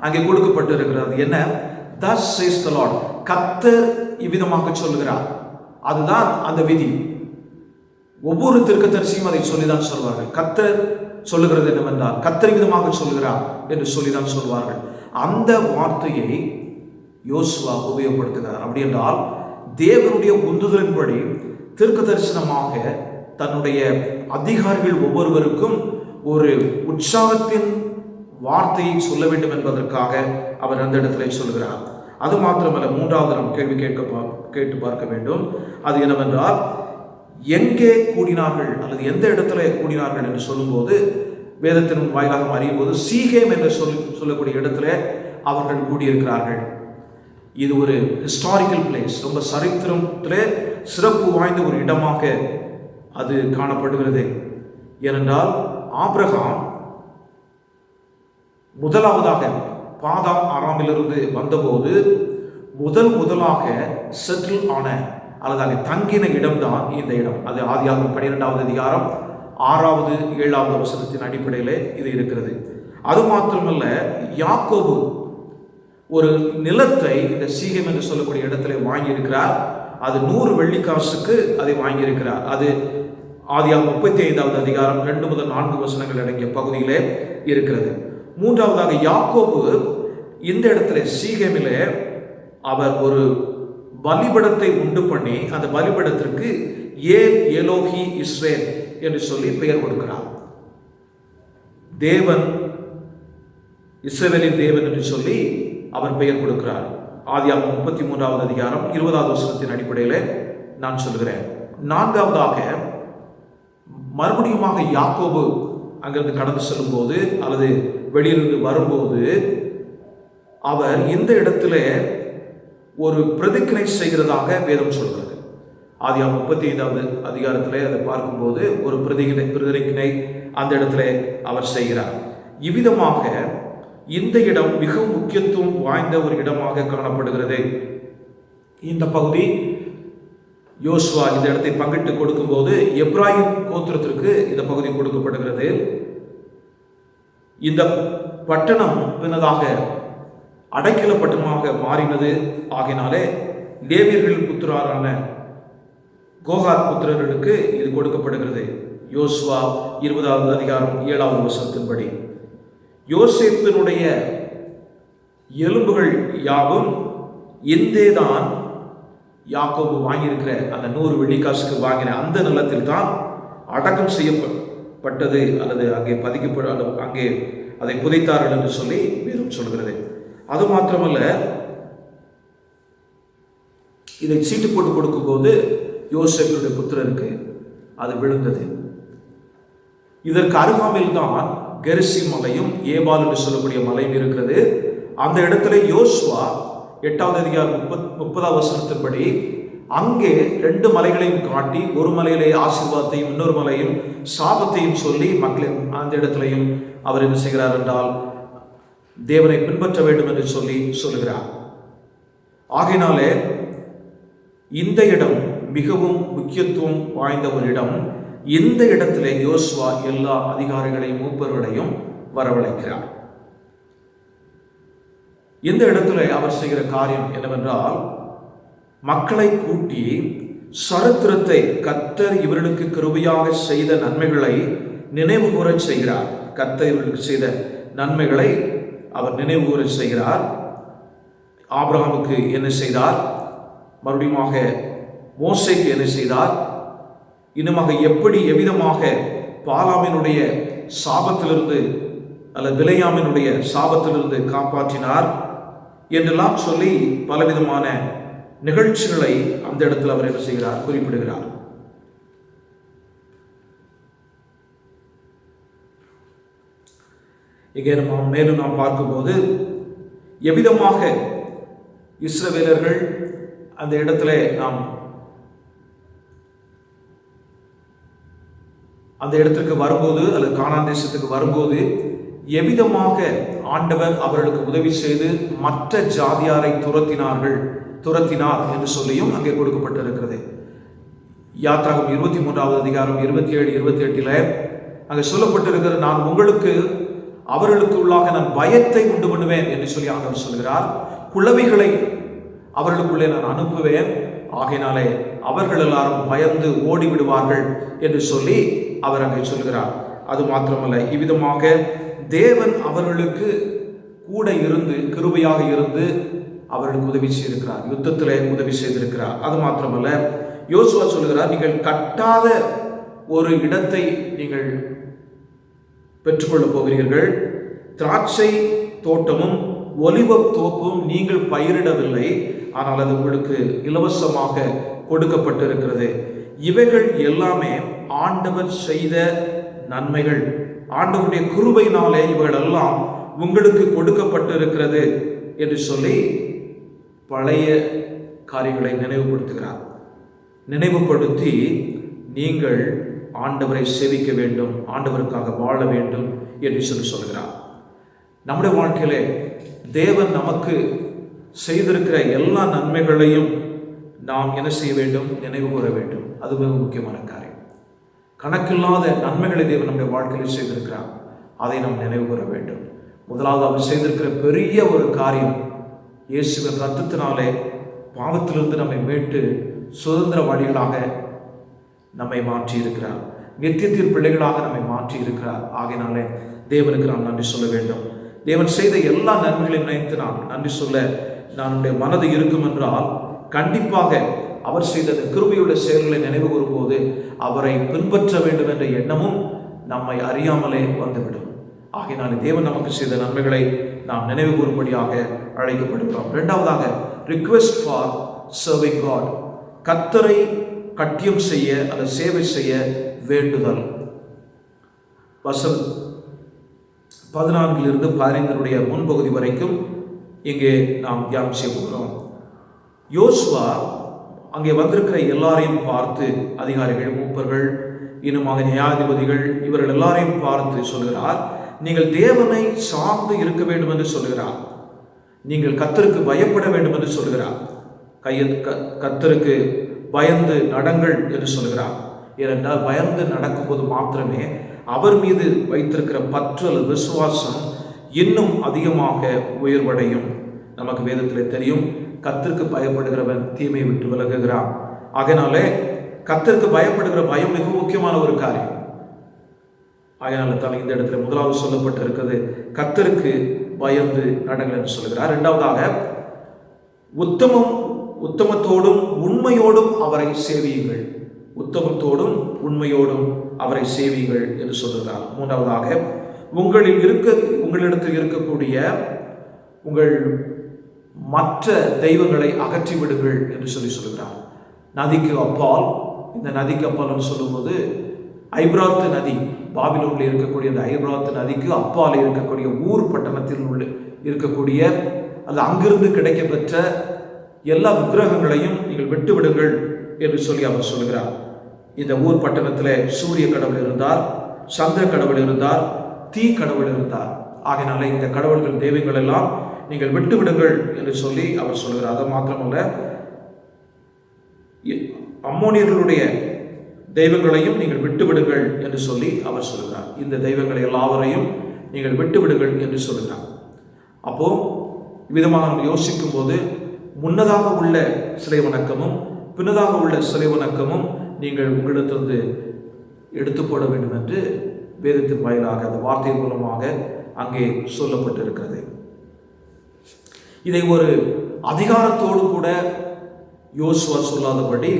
அங்கே கொடுக்கப்பட்டிருக்கிறது. என்ன? thus says the Lord, கர்த்தர் இவ்விதமாக சொல்லுகிறார். அதுதான் அந்த விதி. ஒவ்வொரு தீர்க்கதரிசியும் அதை சொல்லிதான் சொல்வார்கள். கர்த்தர் சொல்லுகிறது என்னவென்றால், கர்த்தர் விதமாக சொல்லுகிறார் என்று சொல்லிதான் சொல்வார்கள். அந்த வார்த்தையை யோசுவா உபயோகப்படுத்துகிறார். அப்படி என்றால், தேவனுடைய உந்துதலின்படி தீர்க்க தரிசனமாக தன்னுடைய அதிகாரிகள் ஒவ்வொருவருக்கும் ஒரு உற்சாகத்தின் வார்த்தையை சொல்ல வேண்டும் என்பதற்காக அவர் அந்த இடத்துல சொல்கிறார். அது மாத்திரமல்ல, மூன்றாவது நாம் கேள்வி கேட்டு பார்க்க வேண்டும். அது என்னவென்றால், எங்கே கூடினார்கள் அல்லது எந்த இடத்துல கூடினார்கள் என்று சொல்லும்போது, வேதத்தின் வாயிலாக அறியும் போது சீகேம் என்று சொல்லக்கூடிய இடத்துல அவர்கள் கூடியிருக்கிறார்கள். இது ஒரு ஹிஸ்டாரிக்கல் பிளேஸ், ரொம்ப சரித்திரத்திலே சிறப்பு வாய்ந்த ஒரு இடமாக அது காணப்படுகிறது. ஏனென்றால் ஆபிரகாம் முதலாவதாக பாதாம் ஆராமிலிருந்து வந்தபோது முதலாக செட்டில் ஆன அல்லது அங்கே தங்கின இடம்தான் இந்த இடம். அது ஆதியாகமம் 12வது அதிகாரம் 6வது 7வது வசனத்தின் அடிப்படையில் இது இருக்கிறது. அது மாத்திரமல்ல, யாக்கோபு ஒரு நிலத்தை இந்த சீகேம் என்று சொல்லக்கூடிய இடத்துல வாங்கியிருக்கிறார். அது 100 வெள்ளிக்காசுக்கு அதை வாங்கியிருக்கிறார். அது ஆதியாகமம் 35வது அதிகாரம் 2 முதல் 4 வசனங்கள் அடங்கிய பகுதியிலே இருக்கிறது. மூன்றாவதாக, யாக்கோபு இந்த இடத்துல சீகேமிலே அவர் ஒரு பலிபடத்தை உண்டு பண்ணி அந்த பலிபடத்திற்கு ஏல் எலோஹி இஸ்ரேல் என்று சொல்லி பெயர் கொடுக்கிறார். தேவன், இஸ்ரவேலின் தேவன் என்று சொல்லி அவர் பெயர் கொடுக்கிறார். ஆதியாகமம் 33வது அதிகாரம் 20வது வசனத்தின் அடிப்படையில் நான் சொல்கிறேன். நான்காவதாக, மறுபடியுமாக யாக்கோபு அங்கிருந்து கடந்து செல்லும் போது அல்லது வெளியிலிருந்து வரும்போது அவர் இந்த இடத்துல ஒரு பிரதிஜ்ஞை செய்கிறதாக வேதம் சொல்கிறது. ஆதியாகமம் 35வது அதிகாரத்தில் அதை பார்க்கும்போது ஒரு பிரதிஜ்ஞை அந்த இடத்துல அவர் செய்கிறார். இவ்விதமாக இந்த இடம் மிக முக்கியத்துவம் வாய்ந்த ஒரு இடமாக காணப்படுகிறது. இந்த பகுதி யோசுவா இந்த இடத்தை பங்கிட்டு கொடுக்கும் போது எப்ராயிம் கோத்திரத்திற்கு இந்த பகுதி கொடுக்கப்படுகிறது. இந்த பட்டணம் பின்னதாக அடைக்கல பட்டணமாக மாறினது. ஆகினாலே லேவியர்கள் புத்திரரான கோகாத் புத்திரர்களுக்கு இது கொடுக்கப்படுகிறது. யோசுவா 20வது அதிகாரம் 7வது வசனத்தின்படி யோசேப்பினுடைய எலும்புகள் யாவும் இந்தேதான் யாக்கோபு வாங்கியிருக்கிற அந்த 100 வெள்ளிக்காசுக்கு வாங்கின அந்த நிலத்தில் தான் அடக்கம் செய்யப்பட்டது அல்லது அங்கே அங்கே அதை புதைத்தார்கள் என்று சொல்லி வேறும் சொல்கிறது. அது மாத்திரமல்ல, இதை சீட்டு போட்டு கொடுக்கும் போது யோசேப்பினுடைய புத்திரருக்கு அது விழுந்தது. இதற்கு அருகாமையில் தான் கெரிசி மலையும் ஏபால் என்று சொல்லக்கூடிய மலையும் இருக்கிறது. அந்த இடத்துல யோசுவா 8வது அதிகாரம் 30வது வசனத்தின்படி அங்கே 2 மலைகளையும் காட்டி, ஒரு மலையிலே ஆசீர்வாதத்தையும் இன்னொரு மலையும் சாபத்தையும் சொல்லி மக்களின் அந்த இடத்திலையும் அவர் என்ன செய்கிறார் என்றால் தேவனை பின்பற்ற வேண்டும் என்று சொல்லி சொல்லுகிறார். ஆகையினாலே இந்த இடம் மிகவும் முக்கியத்துவம் வாய்ந்த ஒரு இடம். இந்த இடத்திலே யோசுவா எல்லா அதிகாரிகளையும் மூப்பர்களையும் வரவழைக்கிறார். இந்த இடத்துல அவர் செய்கிற காரியம் என்னவென்றால், மக்களை கூட்டி சரித்திரத்தை, கர்த்தர் இவர்களுக்கு கிருபையாக செய்த நன்மைகளை நினைவு கூறச் செய்கிறார். கர்த்தர் இவர்களுக்கு செய்த நன்மைகளை அவர் நினைவு கூறச் செய்கிறார். ஆபிரகாமுக்கு என்ன செய்தார், மறுபடியுமாக மோசேக்கு என்ன செய்தார், இன்னுமாக எப்படி எவ்விதமாக பாலாமினுடைய சாபத்திலிருந்து அல்லது பிலேயாமினுடைய சாபத்திலிருந்து காப்பாற்றினார் என்றெல்லாம் சொல்லி பலவிதமான நிகழ்ச்சிகளை அந்த இடத்தில் அவர் என்ன செய்கிறார், குறிப்பிடுகிறார். இங்கே மேலும் நாம் பார்க்கும்போது எவ்விதமாக இஸ்ரவேலர்கள் அந்த இடத்துல நாம் அந்த இடத்திற்கு வரும்போது அல்லது கானான் தேசத்துக்கு வரும்போது எவ்விதமாக ஆண்டவர் அவர்களுக்கு உதவி செய்து மற்ற ஜாதியாரை துரத்தினார் என்று சொல்லியும் அங்கே கொடுக்கப்பட்டிருக்கிறது. யாத்ராகம் 23வது அதிகாரம் 27, 28 அங்கே சொல்லப்பட்டிருக்கிறது, நான் உங்களுக்கு அவர்களுக்கு உள்ளாக நான் பயத்தை உண்டு பண்ணுவேன் என்று சொல்லி ஆண்டவர் சொல்கிறார். குளவிகளை அவர்களுக்குள்ளே நான் அனுப்புவேன், ஆகையினாலே அவர்கள் எல்லாரும் பயந்து ஓடிவிடுவார்கள் என்று சொல்லி அவர் அங்கே சொல்கிறார். அது மாத்திரமல்ல, இவ்விதமாக தேவன் அவர்களுக்கு கூட இருந்து கிருபையாக இருந்து அவர்களுக்கு உதவி செய்திருக்கிறார், யுத்தத்திலே உதவி செய்திருக்கிறார். அது மாத்திரமல்ல, யோசுவா சொல்கிறார், நீங்கள் கட்டாத ஒரு இடத்தை நீங்கள் பெற்றுக்கொள்ளப் போகிறீர்கள். திராட்சை தோட்டமும் ஒலிவ தோப்பும் நீங்கள் பயிரிடவில்லை, ஆனால் அது உங்களுக்கு இலவசமாக கொடுக்கப்பட்டிருக்கிறது. இவைகள் எல்லாமே ஆண்டவர் செய்த நன்மைகள், ஆண்டவருடைய கிருபையினாலே இவைகள் எல்லாம் உங்களுக்கு கொடுக்கப்பட்டிருக்கிறது என்று சொல்லி பழைய காரியங்களை நினைவுபடுத்துகிறார். நினைவுபடுத்தி நீங்கள் ஆண்டவரை சேவிக்க வேண்டும், ஆண்டவருக்காக வாழ வேண்டும் என்று சொல்கிறார். நம்முடைய வாழ்க்கையிலே தேவன் நமக்கு செய்திருக்கிற எல்லா நன்மைகளையும் நாம் என்ன செய்ய வேண்டும், நினைவு கூற வேண்டும். அது மிக முக்கியமான காரியம். கணக்கில்லாத நன்மைகளை தேவன் நம்முடைய வாழ்க்கையில் செய்திருக்கிறார், அதை நாம் நினைவு கூற வேண்டும். முதலாவது அவர் செய்திருக்கிற பெரிய ஒரு காரியம், இயேசுவின் ரத்தத்தினாலே பாவத்திலிருந்து நம்மை மீட்டு சுதந்திரவாளிகளாக நம்மை மாற்றி இருக்கிறார், நித்தியத்தின் பிள்ளைகளாக நம்மை மாற்றி இருக்கிறார். ஆகையினாலே தேவனுக்கு நாம் நன்றி சொல்ல வேண்டும். தேவன் செய்த எல்லா நன்மைகளையும் நினைத்து நாம் நன்றி சொல்ல நம்முடைய மனது இருக்கும் என்றால், கண்டிப்பாக அவர் செய்த கிருபையுள்ள செயல்களை நினைவு கூறும்போது அவரை பின்பற்ற வேண்டும் என்ற எண்ணமும் நம்மை அறியாமலே வந்துவிடும். ஆகையினாலே தேவன் நமக்கு செய்த நன்மைகளை நாம் நினைவு கூறும்படியாக அழைக்கப்படுகிறோம். இரண்டாவதாக, ரிக்வெஸ்ட் ஃபார் சர்விங் காட், கர்த்தரை கட்டியம் செய்ய அல்லது சேவை செய்ய வேண்டுதல். வசனம் 14 15 முன்பகுதி வரைக்கும் இங்கே நாம் தியானம் செய்ய போகிறோம். யோசுவா அங்கே வந்திருக்கிற எல்லாரையும் பார்த்து, அதிகாரிகள், மூப்பர்கள், இன்னுமாக நியாயாதிபதிகள், இவர்கள் எல்லாரையும் பார்த்து சொல்கிறார், நீங்கள் தேவனை சார்ந்து இருக்க வேண்டும் என்று சொல்கிறார். நீங்கள் கர்த்தருக்கு பயப்பட வேண்டும் என்று சொல்கிறார். கர்த்தருக்கு பயந்து நடங்கள் என்று சொல்கிறார். ஏனென்றால் பயந்து நடக்கும்போது மாத்திரமே அவர் மீது வைத்திருக்கிற பற்று அல்லது விசுவாசம் இன்னும் அதிகமாக உயர்வடையும். நமக்கு வேதத்திலே தெரியும், கர்த்தருக்கு பயப்படுகிறவன் தீமை விட்டு விலகுகிறான். ஆகையினாலே கர்த்தருக்கு பயப்படுகிற பயம் மிக முக்கியமான ஒரு காரியம். அதனால தான் இந்த இடத்துல முதலாவது சொல்லப்பட்டிருக்கிறது, கர்த்தருக்கு பயந்து நடங்கள் என்று சொல்கிறார். இரண்டாவதாக, உத்தமத்தோடும் உண்மையோடும் அவரை சேவியுங்கள். உத்தமத்தோடும் உண்மையோடும் அவரை சேவியுங்கள் என்று சொல்கிறார். மூன்றாவதாக, உங்களிடத்தில் இருக்கக்கூடிய உங்கள் மற்ற தெய்வங்களை அகற்றிவிடுங்கள் என்று சொல்கிறார். நதிக்கு அப்பால், இந்த நதிக்கு அப்பால் சொல்லும்போது ஐபிராத்து நதி, பாபிலோனில் இருக்கக்கூடிய அந்த ஐபிராத்து நதிக்கு அப்பால் இருக்கக்கூடிய ஊர் பட்டணத்தில் உள்ள இருக்கக்கூடிய அது அங்கிருந்து கிடைக்கப்பெற்ற எல்லா விக்கிரகங்களையும் நீங்கள் விட்டுவிடுங்கள் என்று சொல்லி அவர் சொல்கிறார். இந்த ஊர் பட்டணத்தில் சூரிய கடவுள் இருந்தார், சந்திர கடவுள் இருந்தார், தீ கடவுள் இருந்தார். ஆகையினால இந்த கடவுள்கள் தெய்வங்கள் எல்லாம் நீங்கள் விட்டுவிடுங்கள் என்று சொல்லி அவர் சொல்கிறார். அது மாத்திரமல்ல, அம்மோனியர்களுடைய தெய்வங்களையும் நீங்கள் விட்டுவிடுங்கள் என்று சொல்லி அவர் சொல்கிறார். இந்த தெய்வங்களை எல்லாவரையும் நீங்கள் விட்டுவிடுங்கள் என்று சொல்கிறார். அப்போ விதமாக நம்ம யோசிக்கும் போது முன்னதாக உள்ள சிலை வணக்கமும் பின்னதாக உள்ள சிலை வணக்கமும் நீங்கள் உங்களிடத்திலிருந்து எடுத்து போட வேண்டும் என்று வேதத்தின் வாயிலாக அந்த வார்த்தை மூலமாக அங்கே சொல்லப்பட்டிருக்கிறது. இதை ஒரு அதிகாரத்தோடு கூட யோசுவா சொல்லாதபடி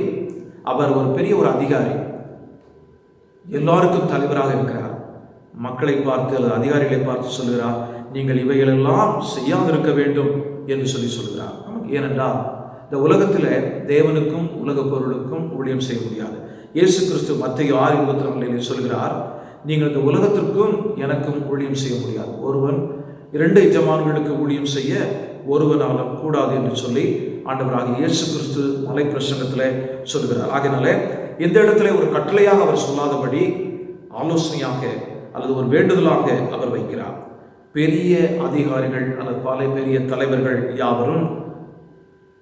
அவர் ஒரு பெரிய ஒரு அதிகாரி, எல்லாருக்கும் தலைவராக இருக்கிறார். மக்களை பார்த்து அல்லது அதிகாரிகளை பார்த்து சொல்கிறார், நீங்கள் இவைகளெல்லாம் செய்யாதிருக்க வேண்டும் என்று சொல்கிறார். ஏனென்றால் இந்த உலகத்தில் தேவனுக்கும் உலக பொருளுக்கும் ஊழியம் செய்ய முடியாது. இயேசு கிறிஸ்து மத்தேயு 6:22 சொல்கிறார், நீங்கள் இந்த உலகத்திற்கும் எனக்கும் ஊழியம் செய்ய முடியாது. ஒருவன் 2 எஜமான்களுக்கு ஊழியம் செய்ய ஒருவனாலும் கூடாது என்று சொல்லி ஆண்டவராகிய இயேசு கிறிஸ்து மலை பிரசங்கத்தில் சொல்கிறார். ஆகையினால இந்த இடத்துல ஒரு கட்டளையாக அவர் சொல்லாதபடி ஆலோசனையாக அல்லது ஒரு வேண்டுதலாக அவர் வைக்கிறார். பெரிய அதிகாரிகள் அல்லது பல பெரிய தலைவர்கள் யாவரும்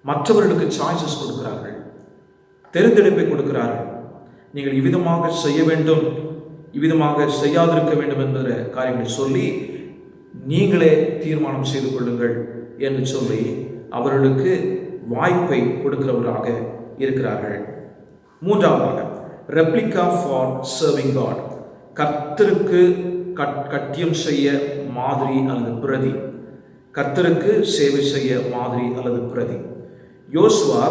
மற்றவர்களுக்கு சாய்ஸஸ் கொடுக்கிறார்கள், தெரிந்தெடுப்பை கொடுக்கிறார்கள். நீங்கள் இவ்விதமாக செய்ய வேண்டும், இவ்விதமாக செய்யாதிருக்க வேண்டும் என்கிற காரியங்களை சொல்லி நீங்களே தீர்மானம் செய்து கொள்ளுங்கள் என்று சொல்லி அவர்களுக்கு வாய்ப்பை கொடுக்கிறவராக இருக்கிறார்கள். மூன்றாவதாக, ரெப்ளிகா ஃபார் சர்விங் காட், கர்த்தருக்கு கட்டியம் செய்ய மாதிரி அல்லது பிரதி, கர்த்தருக்கு சேவை செய்ய மாதிரி அல்லது பிரதி. யோசுவா,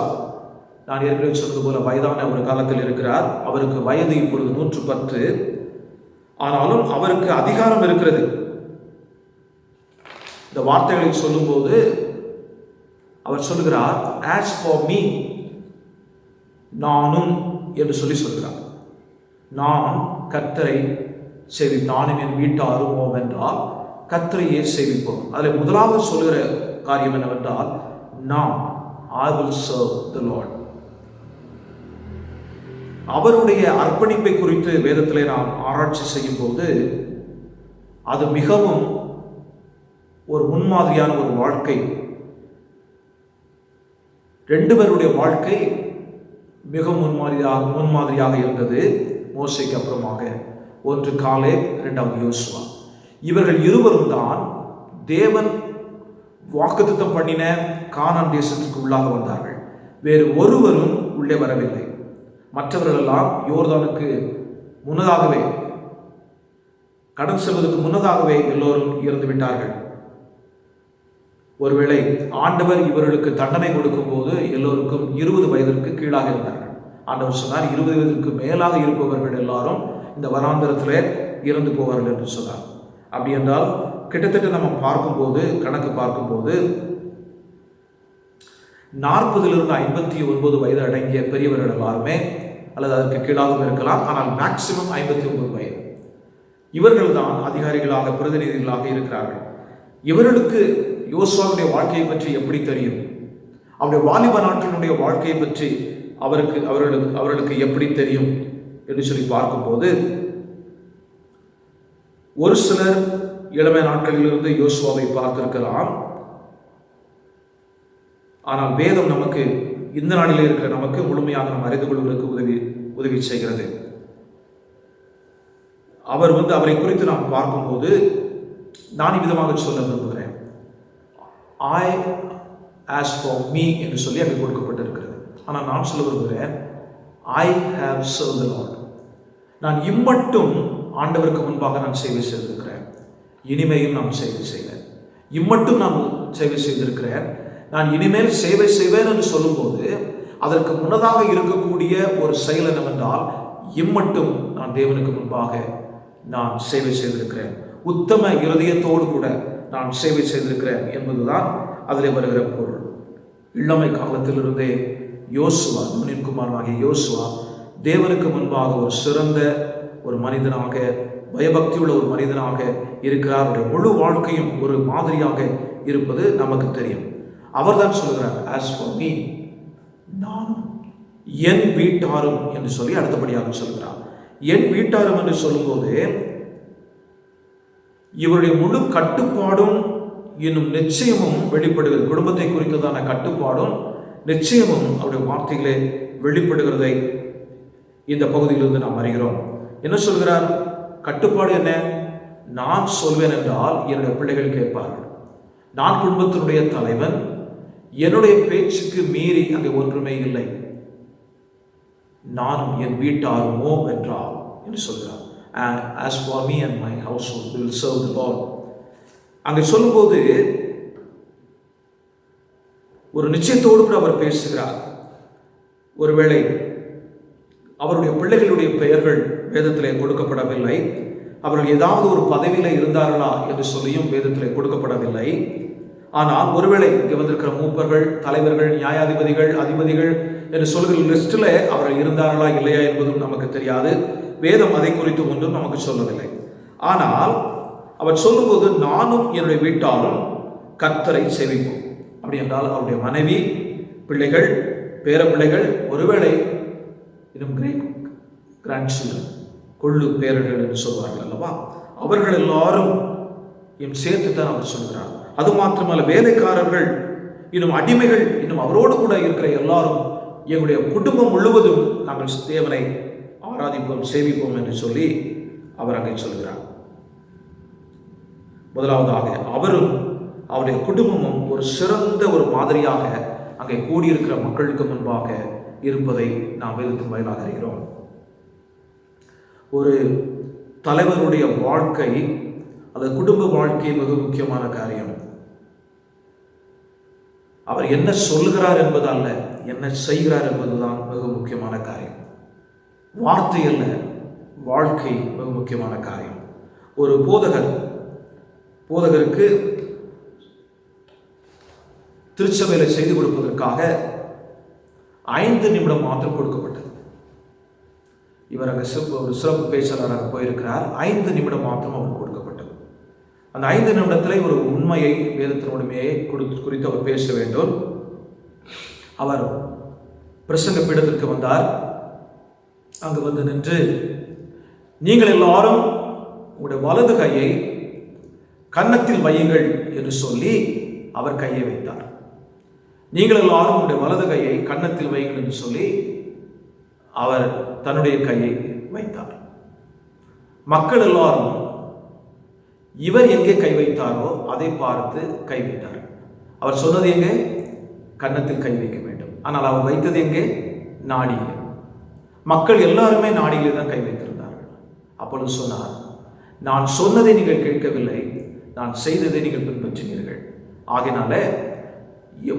நான் ஏற்கனவே சொன்னது போல வயதான ஒரு காலத்தில் இருக்கிறார். அவருக்கு வயது இப்பொழுது 110. ஆனாலும் அவருக்கு அதிகாரம் இருக்கிறது. இந்த வார்த்தைகளை சொல்லும்போது அவர் சொல்லுகிறார், as for me, நானும் என்று சொல்கிறார். நான் கர்த்தரை நானும் என் வீட்டாரும் என்றால் கர்த்தரையே சேவிப்போம். அதில் முதலாவது சொல்கிற காரியம் என்னவென்றால், நான் I will serve the Lord. அவருடைய அர்ப்பணிப்பை குறித்து வேதத்திலே நாம் ஆராய்ச்சி செய்யும் போது அது மிகவும் ஒரு முன்மாதிரியான ஒரு வாழ்க்கை. 2 பேருடைய வாழ்க்கை மிக முன்மாதிரியாக இருந்தது. மோசேக்கு அப்புறமாக ஒன்று காலேப், 2வது யோசுவா. இவர்கள் இருவரும் தான் தேவன் வாக்குத்தத்தம் பண்ணின கானான் தேசத்துக்கு உள்ளாக வந்தார்கள். வேறு ஒருவரும் உள்ளே வரவில்லை. மற்றவர்கள் எல்லாம் யோர்தானுக்கு முன்னதாகவே, கடன் செல்வதற்கு முன்னதாகவே எல்லோரும் இறந்து விட்டார்கள். ஒருவேளை ஆண்டவர் இவர்களுக்கு தண்டனை கொடுக்கும் போது எல்லோருக்கும் 20 வயதிற்கு கீழாக இருந்தார்கள். ஆண்டவர் சொன்னார், 20 வயதிற்கு மேலாக இருப்பவர்கள் எல்லாரும் இந்த வனாந்தரத்திலே இறந்து போவார்கள் என்று சொன்னார். அப்படி என்றால் கிட்டத்தட்ட நம்ம பார்க்கும்போது, கணக்கு பார்க்கும்போது 40 to 59 வயது அடங்கிய பெரியவர்கள் எல்லாருமே, அல்லது அதற்கு கீழாகவும் இருக்கலாம், ஆனால் மேக்சிமம் 59 வயது. இவர்கள் தான் அதிகாரிகளாக, பிரதிநிதிகளாக இருக்கிறார்கள். இவர்களுக்கு யோசுவாவுடைய வாழ்க்கையை பற்றி எப்படி தெரியும்? அவருடைய வாலிப நாட்டினுடைய வாழ்க்கையை பற்றி அவர்களுக்கு எப்படி தெரியும் என்று சொல்லி பார்க்கும்போது, ஒரு சிலர் இளமை நாட்களிலிருந்து யோசுவாவை பார்த்திருக்கலாம். ஆனால் வேதம் நமக்கு இந்த நாளிலே இருக்கிற நமக்கு முழுமையாக நாம் அறிந்து கொள்வதற்கு உதவி செய்கிறது. அவரை குறித்து நாம் பார்க்கும்போது நான் இவ்விதமாக சொல்ல விரும்புகிறேன். ஐ ஆஸ் ஃபார் மீ என்று சொல்லி அங்கே கொடுக்கப்பட்டிருக்கிறது. ஆனால் நான் சொல்ல விரும்புகிறேன், I have served the Lord. நான் இம்மட்டும் ஆண்டவருக்கு முன்பாக நான் சேவை செய்திருக்கிறேன், இனிமேலும் நான் சேவை செய்வேன். இம்மட்டும் நான் சேவை செய்திருக்கிறேன், நான் இனிமேல் சேவை செய்வேன் என்று சொல்லும்போது அதற்கு முன்னதாக இருக்கக்கூடிய ஒரு செயல் என்னவென்றால், இம்மட்டும் நான் தேவனுக்கு முன்பாக நான் சேவை செய்திருக்கிறேன், உத்தம இருதயத்தோடு கூட நான் சேவை செய்திருக்கிறேன் என்பதுதான் அதில் வருகிற பொருள். இளமை காலத்திலிருந்தே யோசுவா, நூனின் குமாரனாகிய யோசுவா தேவனுக்கு முன்பாக ஒரு சிறந்த ஒரு மனிதனாக, பயபக்தியுள்ள ஒரு மனிதனாக இருக்கிறார். அவருடைய முழு வாழ்க்கையும் ஒரு மாதிரியாக இருப்பது நமக்கு தெரியும். அவர்தான் சொல்கிறார், ஆஸ் ஃபார் மீ, நானும் என் வீட்டாரும் என்று சொல்லி அடுத்தபடியாக சொல்கிறார். என் வீட்டாரும் என்று சொல்லும்போது இவருடைய முழு கட்டுப்பாடும் இன்னும் நிச்சயமும் வெளிப்படுகிறது. குடும்பத்தை குறித்ததான கட்டுப்பாடும் நிச்சயமும் அவருடைய வார்த்தைகளே வெளிப்படுகிறதை இந்த பகுதியிலிருந்து நாம் அறிகிறோம். என்ன சொல்கிறார்? கட்டுப்பாடு என்ன? நான் சொல்வேன் என்றால் என்னுடைய பிள்ளைகள் கேட்பார்கள். நான் குடும்பத்தினுடைய தலைவன், என்னுடைய பேச்சுக்கு மீறி அங்கே ஒன்றுமே இல்லை. நானும் என் வீட்டாருமோ என்றால் என்று சொல்கிறார். As for me and my household we will serve the Lord. அங்கே சொல்லும்போது ஒரு நிச்சயத்தோடு கூட அவர் பேசுகிறார். ஒருவேளை அவருடைய பிள்ளைகளுடைய பெயர்கள் வேதத்திலே கொடுக்கப்படவில்லை, அவர்கள் ஏதாவது ஒரு பதவியில இருந்தார்களா என்று சொல்லியும் வேதத்திலே கொடுக்கப்படவில்லை. ஆனால் ஒருவேளை இங்கே வந்திருக்கிற மூப்பர்கள், தலைவர்கள், நியாயாதிபதிகள், அதிபதிகள் என்று சொல்கிற லிஸ்டில் அவர்கள் இருந்தார்களா இல்லையா என்பதும் நமக்கு தெரியாது. வேதம் அதை குறித்து ஒன்றும் நமக்கு சொல்லவில்லை. ஆனால் அவர் சொல்லும்போது நானும் என்னுடைய வீட்டாரும் கர்த்தரை சேவிப்போம். அப்படி என்றால் அவருடைய மனைவி, பிள்ளைகள், பேர பிள்ளைகள், ஒருவேளை இன்னும் கிராண்ட் சில்ட்ரன், கொள்ளு பேரர்கள் என்று சொல்வார்கள் அல்லவா, அவர்கள் எல்லாரும் சேர்த்து தான் அவர் சொல்கிறார். அது மாத்திரமல்ல, வேலைக்காரர்கள், இன்னும் அடிமைகள், இன்னும் அவரோடு கூட இருக்கிற எல்லாரும், எங்களுடைய குடும்பம் முழுவதும் நாங்கள் தேவனை ஆராதிப்போம், சேவிப்போம் என்று சொல்லி அவர் அங்கே சொல்கிறார். முதலாவதாக அவரும் அவருடைய குடும்பமும் ஒரு சிறந்த ஒரு மாதிரியாக அங்கே கூடியிருக்கிற மக்களுக்கு முன்பாக இருப்பதை நாம் வேதத்தின் வாயிலாக அறிகிறோம். ஒரு தலைவருடைய வாழ்க்கை, அது குடும்ப வாழ்க்கை மிக முக்கியமான காரியம். அவர் என்ன சொல்கிறார் என்பது அல்ல, என்ன செய்கிறார் என்பதுதான் மிக முக்கியமான காரியம். வார்த்தை அல்ல, வாழ்க்கை மிக முக்கியமான காரியம். ஒரு போதகருக்கு திருச்சபையில செய்து கொடுப்பதற்காக 5 நிமிடம் மாத்திரம் கொடுக்கப்பட்டது. இவர் அங்கே ஒரு சிறப்பு பேச்சாளராக போயிருக்கிறார். 5 நிமிடம் மாத்திரம் அவர் கொடுக்கப்பட்டது. அந்த 5 நிமிடத்தில் ஒரு உண்மையை, வேதத்தின் உண்மையை குறித்து அவர் பேச வேண்டும். அவர் பிரசங்க பீடத்திற்கு வந்தார். அங்கு வந்து நின்று, நீங்கள் எல்லாரும் உங்களுடைய வலது கையை கன்னத்தில் வையுங்கள் என்று சொல்லி அவர் கையை வைத்தார். நீங்கள் எல்லாரும் உங்களுடைய வலது கையை கன்னத்தில் வையுங்கள் என்று சொல்லி அவர் தன்னுடைய கையை வைத்தார். மக்கள் எல்லாரும் இவர் எங்கே கை வைத்தாரோ அதை பார்த்து கை வைத்தார். அவர் சொன்னது எங்கே? கன்னத்தில் கை வைக்க வேண்டும். ஆனால் அவர் வைத்தது எங்கே? நாடியில். மக்கள் எல்லாருமே நாடியிலே தான் கை வைத்திருந்தார்கள். அப்பொழுது சொன்னார், நான் சொன்னதை நீங்கள் கேட்கவில்லை, நான் செய்ததை நீங்கள் பின்பற்றினீர்கள். ஆகினால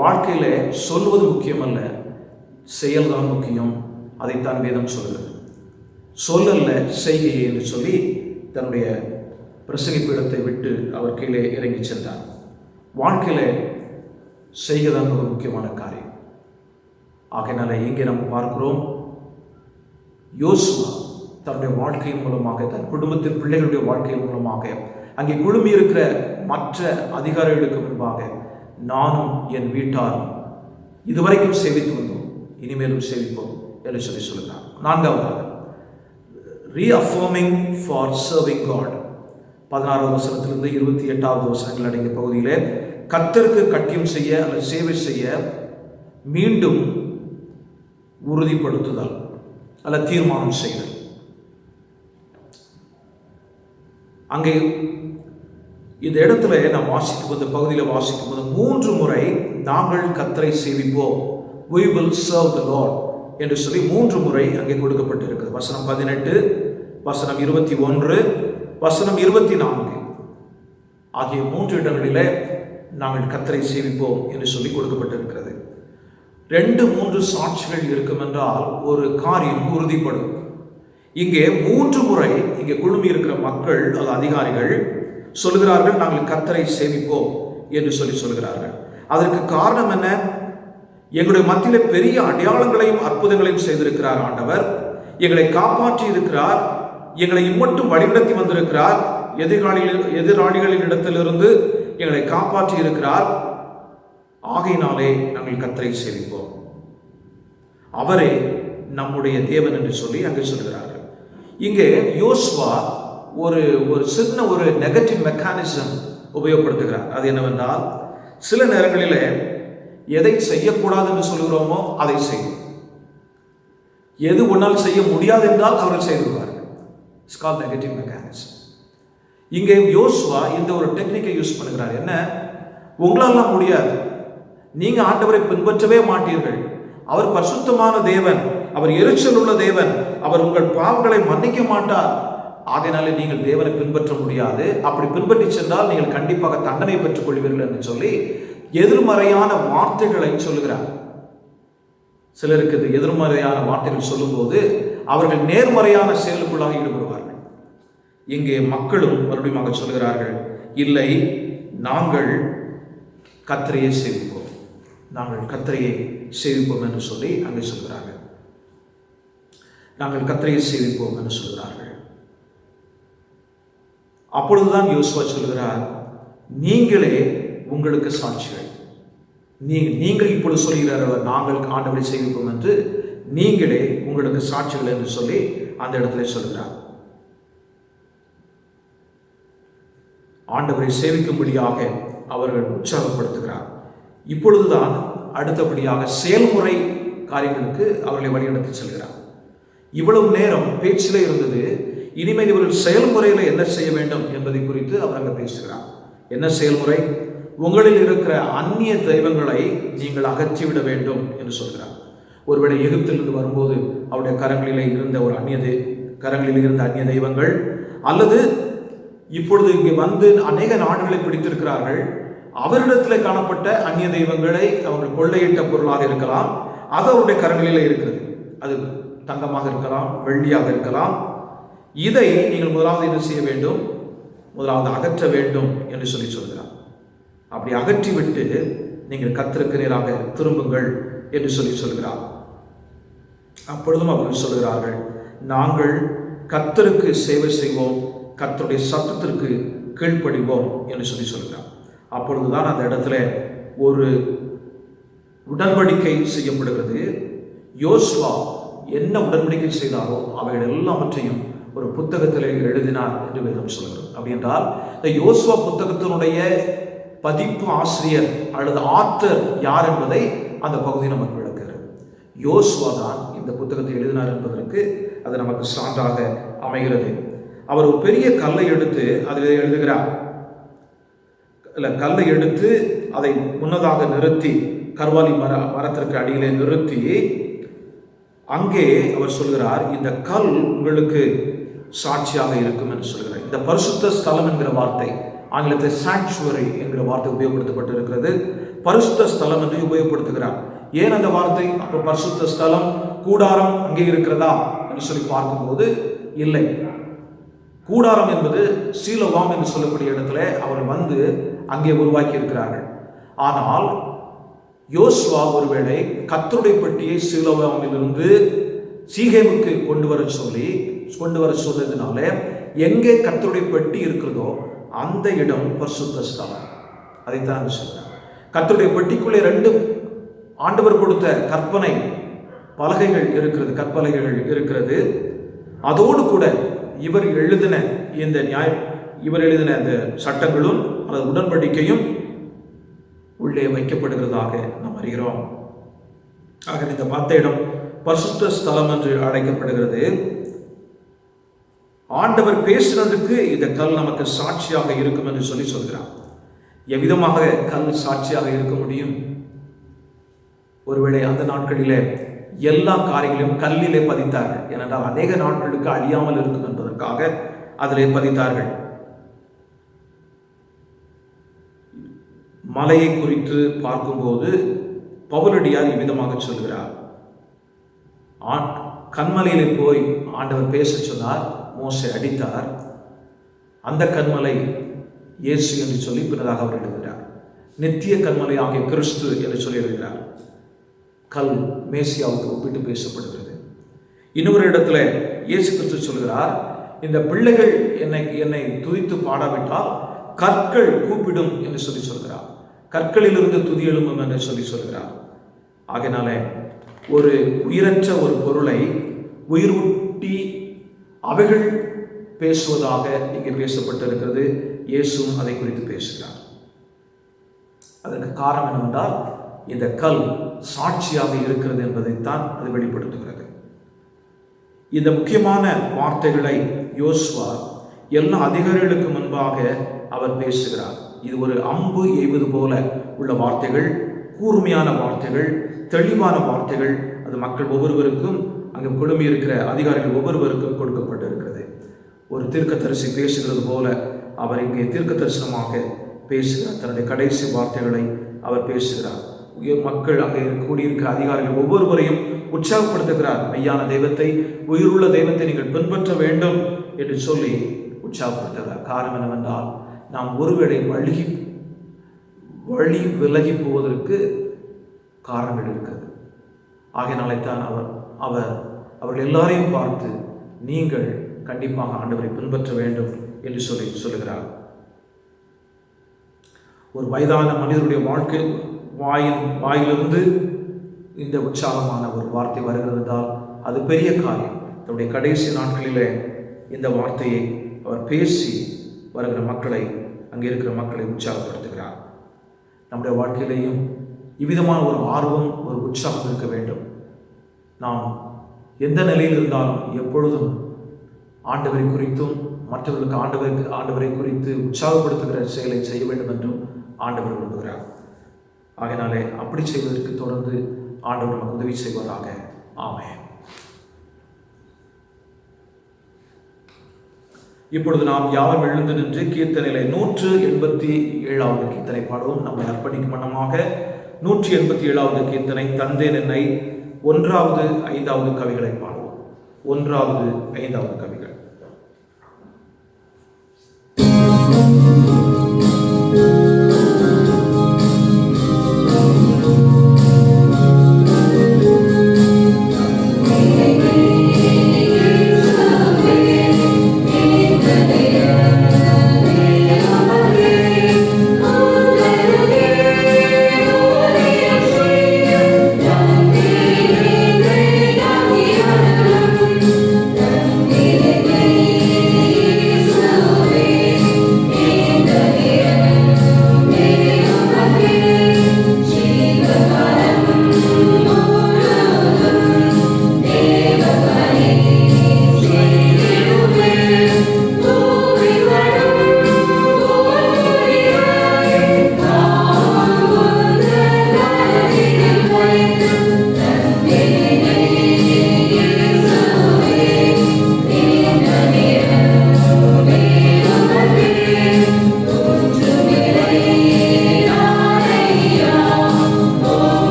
வாழ்க்கையில சொல்வது முக்கியமல்ல, செயல்தான் முக்கியம். அதைத்தான் வேதம் சொல்கிறது. சொல்லல்ல, செய்கையே என்று சொல்லி தன்னுடைய பிரசங்கிப்பீடத்தை விட்டு அவர் கீழே இறங்கி சென்றார். வாழ்க்கையில செய்கதான் மிக முக்கியமான காரியம். ஆகையினால இங்கே நம்ம பார்க்கிறோம், யோசுவா தன்னுடைய வாழ்க்கையின் மூலமாக, தன் குடும்பத்தின் பிள்ளைகளுடைய வாழ்க்கையின் மூலமாக, அங்கே குழுமி இருக்கிற மற்ற அதிகாரிகளுக்கு முன்பாக, நானும் என் வீட்டாரும் இதுவரைக்கும் சேவித்து வந்தோம், இனிமேலும் சேவிப்போம் என்று சொல்லி சொல்கிறார். 4வது, ரீஅஃபர்மிங் ஃபார் சர்விங் காட். 16வது வசனத்திலிருந்து 28வது வசனங்கள் அடங்கிய பகுதியிலே கர்த்தருக்கு கட்டியம் செய்ய அல்லது சேவை செய்ய மீண்டும் உறுதிப்படுத்துதல் அல்ல தீர்மானம் செய்தல். அங்கே இந்த இடத்துல நாம் வாசிக்கும் போது, பகுதியில் வாசிக்கும் போது 3 முறை நாங்கள் கர்த்தரை சேவிப்போம், we will serve the Lord என்று சொல்லி 3 முறை அங்கே கொடுக்கப்பட்டிருக்கிறது. வசனம் 18, வசனம் 21, வசனம் 24 ஆகிய 3 இடங்களிலே நாங்கள் கர்த்தரை சேவிப்போம் என்று சொல்லி கொடுக்கப்பட்டிருக்கிறது. 2-3 சாட்சிகள் இருக்கும் என்றால் ஒரு காரியம் உறுதிப்படும். இங்கே 3 முறை இங்கே குழுமி இருக்கிற மக்கள் அல்லது அதிகாரிகள் சொல்கிறார்கள், நாங்கள் கர்த்தரை சேவிப்போம் என்று சொல்லி சொல்கிறார்கள். அதற்கு காரணம் என்ன? எங்களுடைய மத்தியிலே பெரிய அடையாளங்களையும் அற்புதங்களையும் செய்திருக்கிறார் ஆண்டவர், எங்களை காப்பாற்றி இருக்கிறார், எங்களை இம்மட்டும் வழிநடத்தி வந்திருக்கிறார், எதிராளிகளின் இடத்திலிருந்து எங்களை காப்பாற்றி இருக்கிறார், ஆகையினாலே நாங்கள் கர்த்தரை சேவிப்போம், அவரே நம்முடைய தேவன் என்று சொல்லி அங்கே சொல்கிறார்கள். இங்கே யோசுவா ஒரு சின்ன ஒரு நெகட்டிவ் மெக்கானிசம் உபயோகப்படுத்துகிறார். அது என்னவென்றால், சில நேரங்களிலே எதை செய்யக்கூடாது என்று சொல்கிறோமோ அதை செய்யும், எது ஒன்றால் செய்ய முடியாது என்றால் அவர்கள் செய்துவார்கள். It's called negative mechanism. இங்கே யோசுவா இந்த ஒரு டெக்னிக்கை யூஸ் பண்ணுகிறார். என்ன? உங்களால் முடியாது, நீங்க ஆண்டவரை பின்பற்றவே மாட்டீர்கள், அவர் பரிசுத்தமான தேவன், அவர் எரிச்சல் உள்ள தேவன், அவர் உங்கள் பாவங்களை மன்னிக்க மாட்டார், ஆகையினாலே நீங்கள் தேவனை பின்பற்ற முடியாது, அப்படி பின்பற்றி சென்றால் நீங்கள் கண்டிப்பாக தண்டனை பெற்றுக் கொள்வீர்கள் என்று சொல்லி எதிர்மறையான வார்த்தைகளை சொல்லுகிறார். சிலருக்கு இது எதிர்மறையான வார்த்தைகள் சொல்லும்போது அவர்கள் நேர்மறையான செயலுக்குள்ளாக ஈடுபடுவார்கள். இங்கே மக்களும் மறுபடியும் சொல்கிறார்கள், இல்லை, நாங்கள் கர்த்தரையே சேவிப்போம், நாங்கள் கர்த்தரையே சேவிப்போம் என்று சொல்லி அங்கே சொல்கிறார்கள். நாங்கள் கர்த்தரையே சேவிப்போம் என்று சொல்கிறார்கள். அப்பொழுதுதான் யோசுவா சொல்கிறார், நீங்களே உங்களுக்கு சாட்சிகள், நீங்கள் இப்பொழுது சொல்கிறார்கள் நாங்கள் ஆண்டவரை சேவிப்போம் என்று, நீங்களே உங்களுக்கு சாட்சிகள் என்று சொல்லி அந்த இடத்துல சொல்கிறார். ஆண்டவரை சேவிக்கும்படியாக அவர்கள் உற்சாகப்படுத்துகிறார். இப்பொழுதுதான் அடுத்தபடியாக செயல்முறை காரியங்களுக்கு அவர்களை வழிநடத்தி செல்கிறார். இவ்வளவு நேரம் பேச்சிலே இருந்தது, இனிமேல் இவர்கள் செயல்முறையில் என்ன செய்ய வேண்டும் என்பதை குறித்து அவர் அங்கே பேசுகிறார். என்ன செயல்முறை? உங்களில் இருக்கிற அந்நிய தெய்வங்களை நீங்கள் அகற்றிவிட வேண்டும் என்று சொல்கிறார். ஒருவேளை எகிப்திலிருந்து வரும்போது அவருடைய கரங்களில் இருந்த அந்நிய தெய்வங்கள், அல்லது இப்பொழுது இங்கே வந்து அநேக நாடுகளை பிடித்திருக்கிறார்கள், அவரிடத்தில் காணப்பட்ட அந்நிய தெய்வங்களை அவர்கள் கொள்ளையிட்ட பொருளாக இருக்கலாம், அது அவருடைய கரங்களில் இருக்கிறது. அது தங்கமாக இருக்கலாம், வெள்ளியாக இருக்கலாம். இதை நீங்கள் முதலாவது என்ன செய்ய வேண்டும்? முதலாவது அகற்ற வேண்டும் என்று சொல்லி சொல்கிறார். அப்படி அகற்றிவிட்டு நீங்கள் கர்த்தருக்கு நேராக திரும்புங்கள் என்று சொல்லி சொல்கிறார். அப்பொழுதும் அவர்கள் சொல்கிறார்கள், நாங்கள் கர்த்தருக்கு சேவை செய்வோம், கர்த்தருடைய சத்தத்திற்கு கீழ்ப்படிவோம் என்று சொல்லி சொல்கிறார். அப்பொழுதுதான் அந்த இடத்துல ஒரு உடன்படிக்கை செய்யப்படுகிறது. யோசுவா என்ன உடன்படிக்கை செய்தாரோ அவைகள் எல்லாவற்றையும் ஒரு புத்தகத்தில் எழுதினார் என்று வேதம் சொல்கிறது. அப்படி என்றால் இந்த யோசுவா புத்தகத்தினுடைய பதிப்பு ஆசிரியர் அல்லது ஆத்தர் யார் என்பதை அந்த பகுதி நமக்கு விளக்குகிறது. யோசுவா தான் இந்த புத்தகத்தை எழுதினார் என்பதற்கு அது நமக்கு சான்றாக அமைகிறது. அவர் ஒரு பெரிய கல்லை எடுத்து அதில் எழுதுகிறார். கல்லை எடுத்து அதை முன்னதாக நிறுத்தி, கர்வாலி மரத்திற்கு அடியிலே நிறுத்தி, அங்கே அவர் சொல்கிறார், இந்த கல் உங்களுக்கு சாட்சியாக இருக்கும் என்று சொல்கிறார். இந்த பரிசுத்த ஸ்தலம் என்கிற வார்த்தை ஆங்கிலத்தில் சாங்சுவரி என்கிற வார்த்தை உபயோகப்படுத்தப்பட்டிருக்கிறது. பரிசுத்த ஸ்தலம் என்று உபயோகப்படுத்துகிறார். ஏன் அந்த வார்த்தை? அப்போ பரிசுத்த ஸ்தலம் கூடாரம் அங்கே இருக்கிறதா என்று சொல்லி பார்க்கும்போது இல்லை. கூடாரம் என்பது சீலோவாம் என்று சொல்லக்கூடிய இடத்துல அவர்கள் வந்து அங்கே உருவாக்கி இருக்கிறார்கள். ஆனால் யோசுவா ஒருவேளை கர்த்தருடைய பெட்டியை சீலோவாமிலிருந்து சீகேமுக்கு கொண்டு வர சொன்னதுனால எங்கே கர்த்தருடைய பெட்டி இருக்கிறதோ அந்த இடம் பரிசுத்த ஸ்தலம். அதைத்தான் சொல்றார். கர்த்தருடைய பெட்டிக்குள்ளே 2 ஆண்டவர் கொடுத்த கற்பனை பலகைகள் இருக்கிறது, கற்பலகைகள் இருக்கிறது. அதோடு கூட இவர் எழுதின இவர் எழுதின அந்த சட்டங்களும் அல்லது உடன்படிக்கையும் உள்ளே வைக்கப்படுகிறதாக நாம் அறிகிறோம். ஆக இந்த பார்த்த இடம் பரிசுத்த ஸ்தலம் என்று அழைக்கப்படுகிறது. ஆண்டவர் பேசினதுக்கு இந்த கல் நமக்கு சாட்சியாக இருக்கும் என்று சொல்கிறார். எவ்விதமாக கல் சாட்சியாக இருக்க முடியும்? ஒருவேளை அந்த நாட்களிலே எல்லா காரியங்களையும் கல்லிலே பதித்தார்கள். ஏனென்றால் அநேக நாட்களுக்கு அழியாமல் இருக்கும் என்பதற்காக அதிலே பதித்தார்கள். மலையை குறித்து பார்க்கும்போது பவுலடியார் இவ்விதமாக சொல்கிறார். கண்மலையிலே போய் ஆண்டவர் பேச சொன்னார், மோசே அடித்தார். அந்த கண்மலை இயேசு என்று சொல்லி பின்னதாக அவர் எழுதுகிறார். நித்திய கண்மலை ஆகிய கிறிஸ்து என்று சொல்லி எழுதுகிறார். கல் மேசியாவுக்கு ஒப்பிட்டு பேசப்படுகிறது. இன்னொரு இடத்துல இயேசு கிறிஸ்து சொல்கிறார், இந்த பிள்ளைகள் என்னை துதித்து பாடாவிட்டால் கற்கள் கூப்பிடும் என்று சொல்லி சொல்கிறார். கற்களிலிருந்து துதி எழும்பும் என்று சொல்லி சொல்கிறார். ஆகையினால ஒரு உயிரற்ற ஒரு பொருளை உயிரூட்டி அவைகள் பேசுவதாக இங்கே பேசப்பட்டிருக்கிறது. இயேசுவும் அதை குறித்து பேசுகிறார். அதற்கு காரணம் என்னவென்றால் இந்த கல் சாட்சியாக இருக்கிறது என்பதைத்தான் அது வெளிப்படுத்துகிறது. இந்த முக்கியமான வார்த்தைகளை யோசுவா எல்லா அதிகாரிகளுக்கு முன்பாக அவர் பேசுகிறார். இது ஒரு அம்பு எய்வது போல உள்ள வார்த்தைகள், கூர்மையான வார்த்தைகள், தெளிவான வார்த்தைகள். அது மக்கள் ஒவ்வொருவருக்கும், அங்கு குழுமி இருக்கிற அதிகாரிகள் ஒவ்வொருவருக்கும் கொடுக்கப்பட்டிருக்கிறது. ஒரு தீர்க்கதரிசி பேசுகிறது போல அவர் இங்கே தீர்க்க தரிசனமாக பேசுகிறார். தன்னுடைய கடைசி வார்த்தைகளை அவர் பேசுகிறார். மக்கள் அங்கே கூடியிருக்கிற அதிகாரிகள் ஒவ்வொருவரையும் உற்சாகப்படுத்துகிறார். மெய்யான தெய்வத்தை, உயிருள்ள தெய்வத்தை நீங்கள் பின்பற்ற வேண்டும் என்று சொல்லி உற்சாகப்படுத்துகிறார். காரணம் என்னவென்றால் நாம் ஒருவேளை வழி விலகி போவதற்கு காரணங்கள் இருக்கிறது. ஆகையினாலே தான் அவர்கள் எல்லாரையும் பார்த்து நீங்கள் கண்டிப்பாக ஆண்டவரை பின்பற்ற வேண்டும் என்று சொல்லுகிறார். ஒரு வயதான மனிதனுடைய வாழ்க்கை வாயிலிருந்து இந்த உற்சாகமான ஒரு வார்த்தை வருகிறது என்றால் அது பெரிய காரியம். தன்னுடைய கடைசி நாட்களிலே இந்த வார்த்தையை அவர் பேசி வருகிற மக்களை, அங்கே இருக்கிற மக்களை உற்சாகப்படுத்துகிறார். நம்முடைய வாழ்க்கையிலேயும் இவ்விதமான ஒரு ஆர்வம், ஒரு உற்சாகம் இருக்க வேண்டும். நாம் எந்த நிலையில் இருந்தாலும் எப்பொழுதும் ஆண்டவரை குறித்தும் மற்றவர்களுக்கு ஆண்டவரை குறித்து உற்சாகப்படுத்துகிற செயலை செய்ய வேண்டும் என்றும் ஆண்டவர் விரும்புகிறார். ஆகையினாலே அப்படி செய்வதற்கு தொடர்ந்து ஆண்டவர் நமக்கு உதவி செய்வதாக. ஆமென். இப்பொழுது நாம் யாரும் எழுந்து நின்று கீர்த்தனையிலே 187வது கீர்த்தனை பாடுவோம். நம்மை அர்ப்பணிக்கும் வண்ணமாக 187வது கீர்த்தனை, தந்தேன் என்னை, 1வது 5வது கவிகளை பாடுவோம். 1வது 5வது கவிகள்.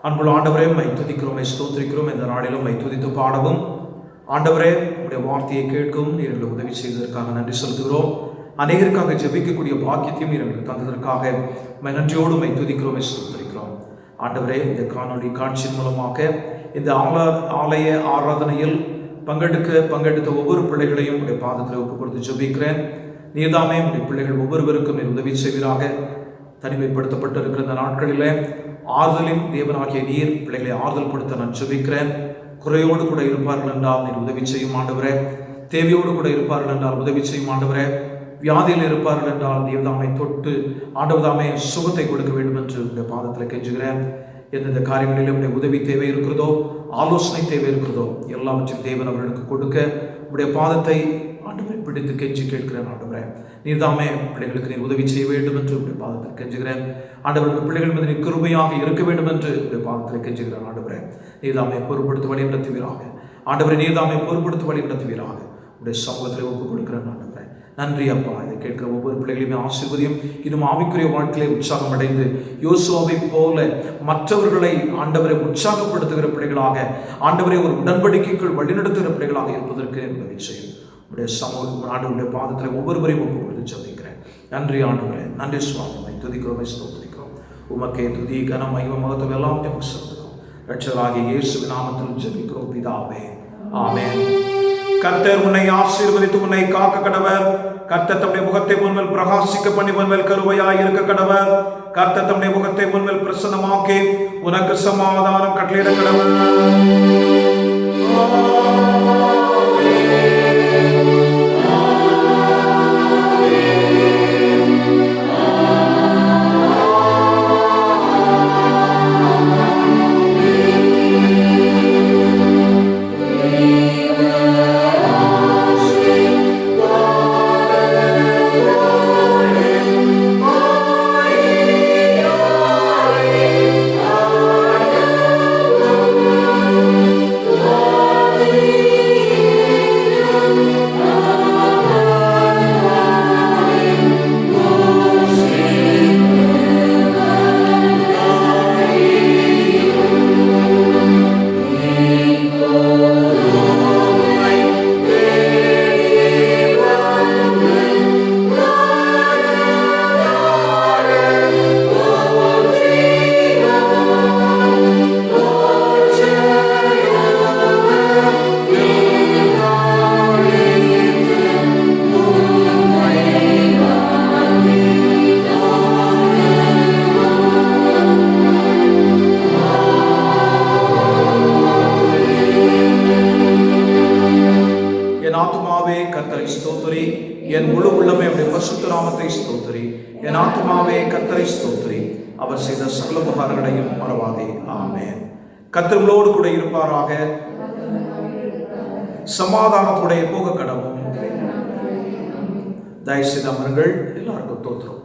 அன்புள்ள ஆண்டவரே, உம்மை துதிக்கிறோம், ஸ்தோத்திரிக்கிறோம். இந்த நாளிலும் உம்மை துதித்து பாடவும், ஆண்டவரே உம்முடைய வார்த்தையை கேட்கவும் நீர் எங்களுக்கு உதவி செய்ததற்காக நன்றி செலுத்துகிறோம். அநேகருக்காக ஜெபிக்கக்கூடிய பாக்கியத்தையும் எங்களுக்கு தந்ததற்காக நன்றியோடு துதிக்கிறோம், ஸ்தோத்திரிக்கிறோம். ஆண்டவரே, இந்த காணொளி காட்சியின் மூலமாக இந்த ஆலய ஆராதனையில் பங்கெடுத்த ஒவ்வொரு பிள்ளைகளையும் உடைய பாதத்தில் ஒப்பு கொடுத்து ஜெபிக்கிறேன். நீதாமே உடைய பிள்ளைகள் ஒவ்வொருவருக்கும் நீர் உதவி செய்வீராக. தனிமைப்படுத்தப்பட்டு இருக்கிற இந்த நாட்களிலே ஆறுதலின் தேவனாகிய நீர் பிள்ளைகளை ஆறுதல் படுத்த நான் ஜெபிக்கிறேன். குறையோடு கூட இருப்பார்கள் என்றால் நீர் உதவி செய்யும் ஆண்டவரே. தேவையோடு கூட இருப்பார்கள் என்றால் உதவி செய்யும் ஆண்டவரே. வியாதியில் இருப்பார்கள் என்றால் தேவதாமை தொட்டு ஆண்டவதாமே சுகத்தை கொடுக்க வேண்டும் என்று உடைய பாதத்தில் கெஞ்சுகிறேன். எந்தெந்த காரியங்களிலும் உடைய உதவி தேவை இருக்கிறதோ, ஆலோசனை தேவை இருக்கிறதோ, எல்லாவற்றையும் தேவன் அவர்களுக்கு கொடுக்க உடைய பாதத்தை ஆண்டவரை பிடித்து கெஞ்சி கேட்கிறேன். ஆண்டவரே, நீர்தாமே பிள்ளைகளுக்கு நீர் உதவி செய்ய வேண்டும் என்று உடைய பாதத்தில் கெஞ்சுகிறேன். ஆண்டவருக்கு பிள்ளைகள் மீது நீர் கிருபையாக இருக்க வேண்டும் என்று உடைய பாதத்தில் கெஞ்சுகிறேன். ஆண்டவரே, நீர்தாமே பொறுப்படுத்த வழி நடத்துவீராக. ஆண்டவரை, நீர்தாமே பொறுப்படுத்த வழி நடத்துவீராக. உடைய சமூகத்தில் ஒப்புக் கொடுக்கிறேன். ஆண்டவரே, நன்றி அப்பா. இதை கேட்கிற ஒவ்வொரு பிள்ளைகளையுமே ஆசீர்வதியும். இன்னும் ஆவிக்குரிய வாழ்க்கையை உற்சாகம் அடைந்து யோசுவாவை போல மற்றவர்களை ஆண்டவரை உற்சாகப்படுத்துகிற பிள்ளைகளாக, ஆண்டவரை ஒரு உடன்படிக்கைக்குள் வழிநடத்துகிற பிள்ளைகளாக இருப்பதற்கு உதவி செய்யும். உடைய சமூகம் ஆண்டவருடைய பாதத்தில் ஒவ்வொருவரையும் ஒப்புக் கொடுத்து ஜெபிக்கிறேன். நன்றி ஆண்டவரே, நன்றி சுவாமி. துதிக்கிறோம், ஸ்தோத்திரிக்கிறோம். உமக்கே துதி, கனம், மகிமை, மகத்துவம் எல்லாம் உமக்கு செலுத்துகிறோம். இரட்சகராகிய இயேசுவின் நாமத்தில் ஜெபிக்கிறோம் பிதாவே, ஆமென். கர்த்தர் உன்னை ஆசீர்வதித்து உன்னை காக்க கடவர். கர்த்தர் தம்முடைய முகத்தை உன்மேல் பிரகாசிக்க பண்ணி உன்மேல் கருவையாய் இருக்க கடவர். கர்த்தர் தம்முடைய முகத்தை உன்மேல் பிரசன்னமாக்கி உனக்கு சமாதானம் கட்டளையிட கடவர். கர்த்தரை ஸ்தோத்திரி. என் முழு உள்ளமே அவருடைய பரிசுத்த நாமத்தை ஸ்தோத்திரி. என் ஆத்துமாவே கர்த்தரை ஸ்தோத்திரி. அவர் செய்த சகல உபகாரங்களையும் மறவாதே. ஆமென். கர்த்தர் உங்களோடு கூட இருப்பாராக. சமாதானத்துடைய போக கடவும். தயவு செய்து அமருங்கள். எல்லாருக்கும் தோத்திரம்.